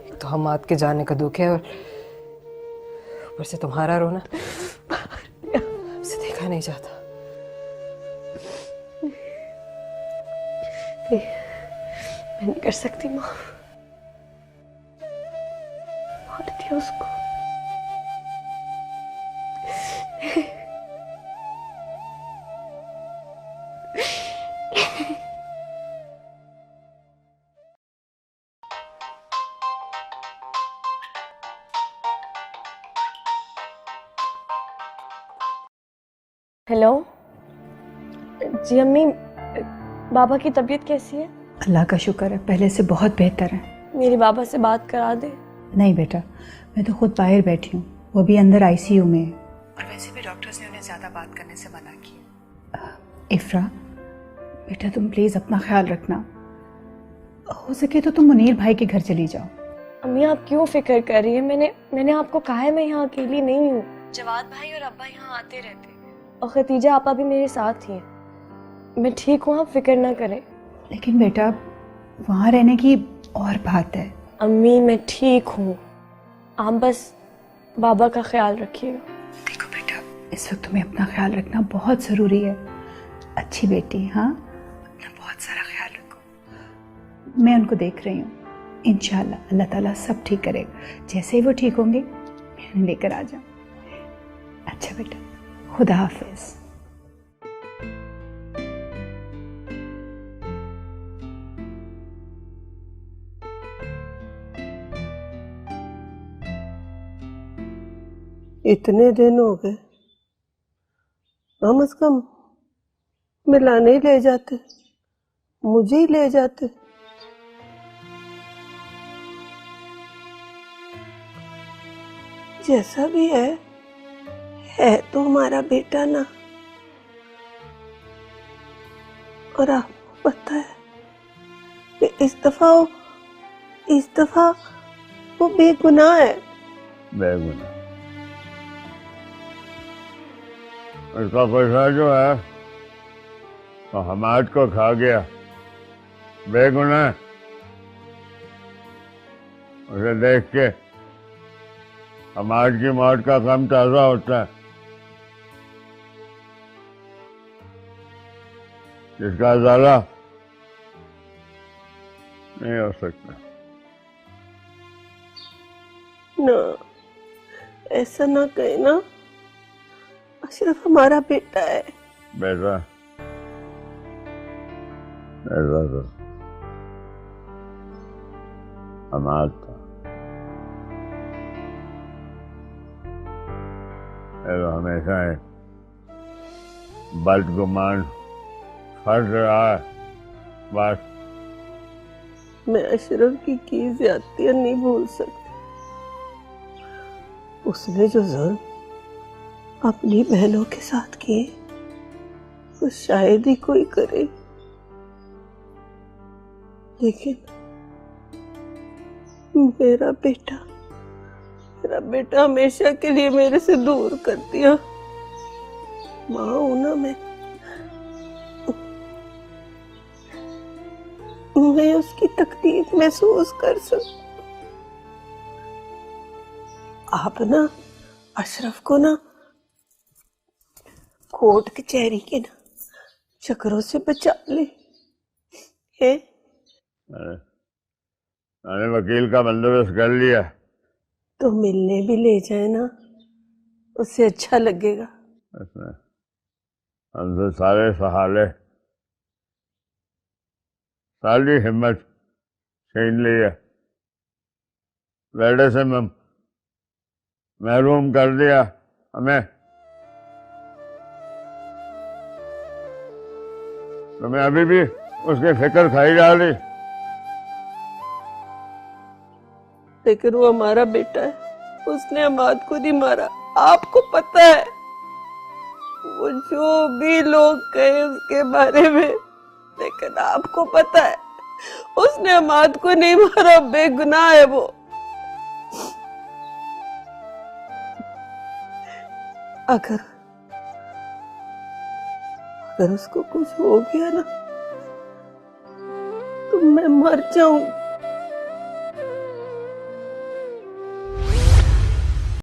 एक तो हमाद के जाने का दुख है और ऊपर से तुम्हारा रोना, उसे देखा नहीं जाता। मैं नहीं कर सकती माफ, मार दिया उसको। हेलो जी अम्मी, बाबा की तबीयत कैसी है? अल्लाह का शुक्र है, पहले से बहुत बेहतर है। मेरी बाबा से बात करा दे। नहीं बेटा, मैं तो खुद बाहर बैठी हूँ, वो भी अंदर आईसीयू में है। और वैसे भी डॉक्टर्स ने उन्हें ज़्यादा बात करने से मना किया। इफ्रा बेटा, तुम प्लीज़ अपना ख्याल रखना, हो सके तो तुम मुनीर भाई के घर चली जाओ। अम्मी आप क्यों फिक्र कर रही है? मैंने आपको कहा है मैं यहाँ अकेली नहीं हूँ। जवाद भाई और अब्बा यहाँ आते रहते हैं और खतीजा आपा भी मेरे साथ ही हैं। मैं ठीक हूँ, आप फिक्र ना करें। लेकिन बेटा वहाँ रहने की और बात है। अम्मी मैं ठीक हूँ, आप बस बाबा का ख्याल रखिएगा। देखो बेटा, इस वक्त तुम्हें अपना ख्याल रखना बहुत ज़रूरी है। अच्छी बेटी, हाँ अपना बहुत सारा ख्याल रखो। मैं उनको देख रही हूँ, इंशाल्लाह अल्लाह ताला सब ठीक करेगा। जैसे ही वो ठीक होंगे मैं उन्हें लेकर आ जाऊँ। अच्छा बेटा, खुदा हाफिज़। इतने दिन हो गए, कम से कम मिलाने ही ले जाते, मुझे ही ले जाते। जैसा भी है तो हमारा बेटा ना। और आपको पता है कि इस दफा वो बेगुनाह है। बेगुनाह उसका पैसा जो है तो हमाद को खा गया, बेगुनाह। उसे देख के हमाद की मौत का गम ताज़ा होता है। जिसका ज़ाला नहीं हो सकता। ना ऐसा ना कहे ना, अशरफ हमारा बेटा है। बेटा तो हमाद था, तो हमेशा बदगुमान फर्ज रहा है। बस मैं अशरफ की ज्यादतियां नहीं भूल सकती। उसने जो जुल्म अपनी बहनों के साथ किए वो शायद ही कोई करे, लेकिन मेरा बेटा हमेशा के लिए मेरे से दूर कर दिया। माँ हूं ना मैं उसकी तकलीफ महसूस कर सकूं। आप ना अशरफ को ना कोर्ट कचहरी के ना चक्करों से बचा ले। मैंने वकील का बंदोबस्त कर लिया। तो मिलने भी ले जाए ना, उससे अच्छा लगेगा। हमसे सारे सहाले, सारी हिम्मत छीन ली है, बेटे से महरूम कर दिया हमें। तो मैं अभी भी उसकी फिक्र खाई जा रही। लेकिन वो हमारा बेटा है, उसने हमाद को नहीं मारा। आपको पता है वो जो भी लोग कहे उसके बारे में, लेकिन आपको पता है उसने अमाद को नहीं मारा, बेगुनाह है वो। अगर उसको कुछ हो गया ना तो मैं मर जाऊंगी।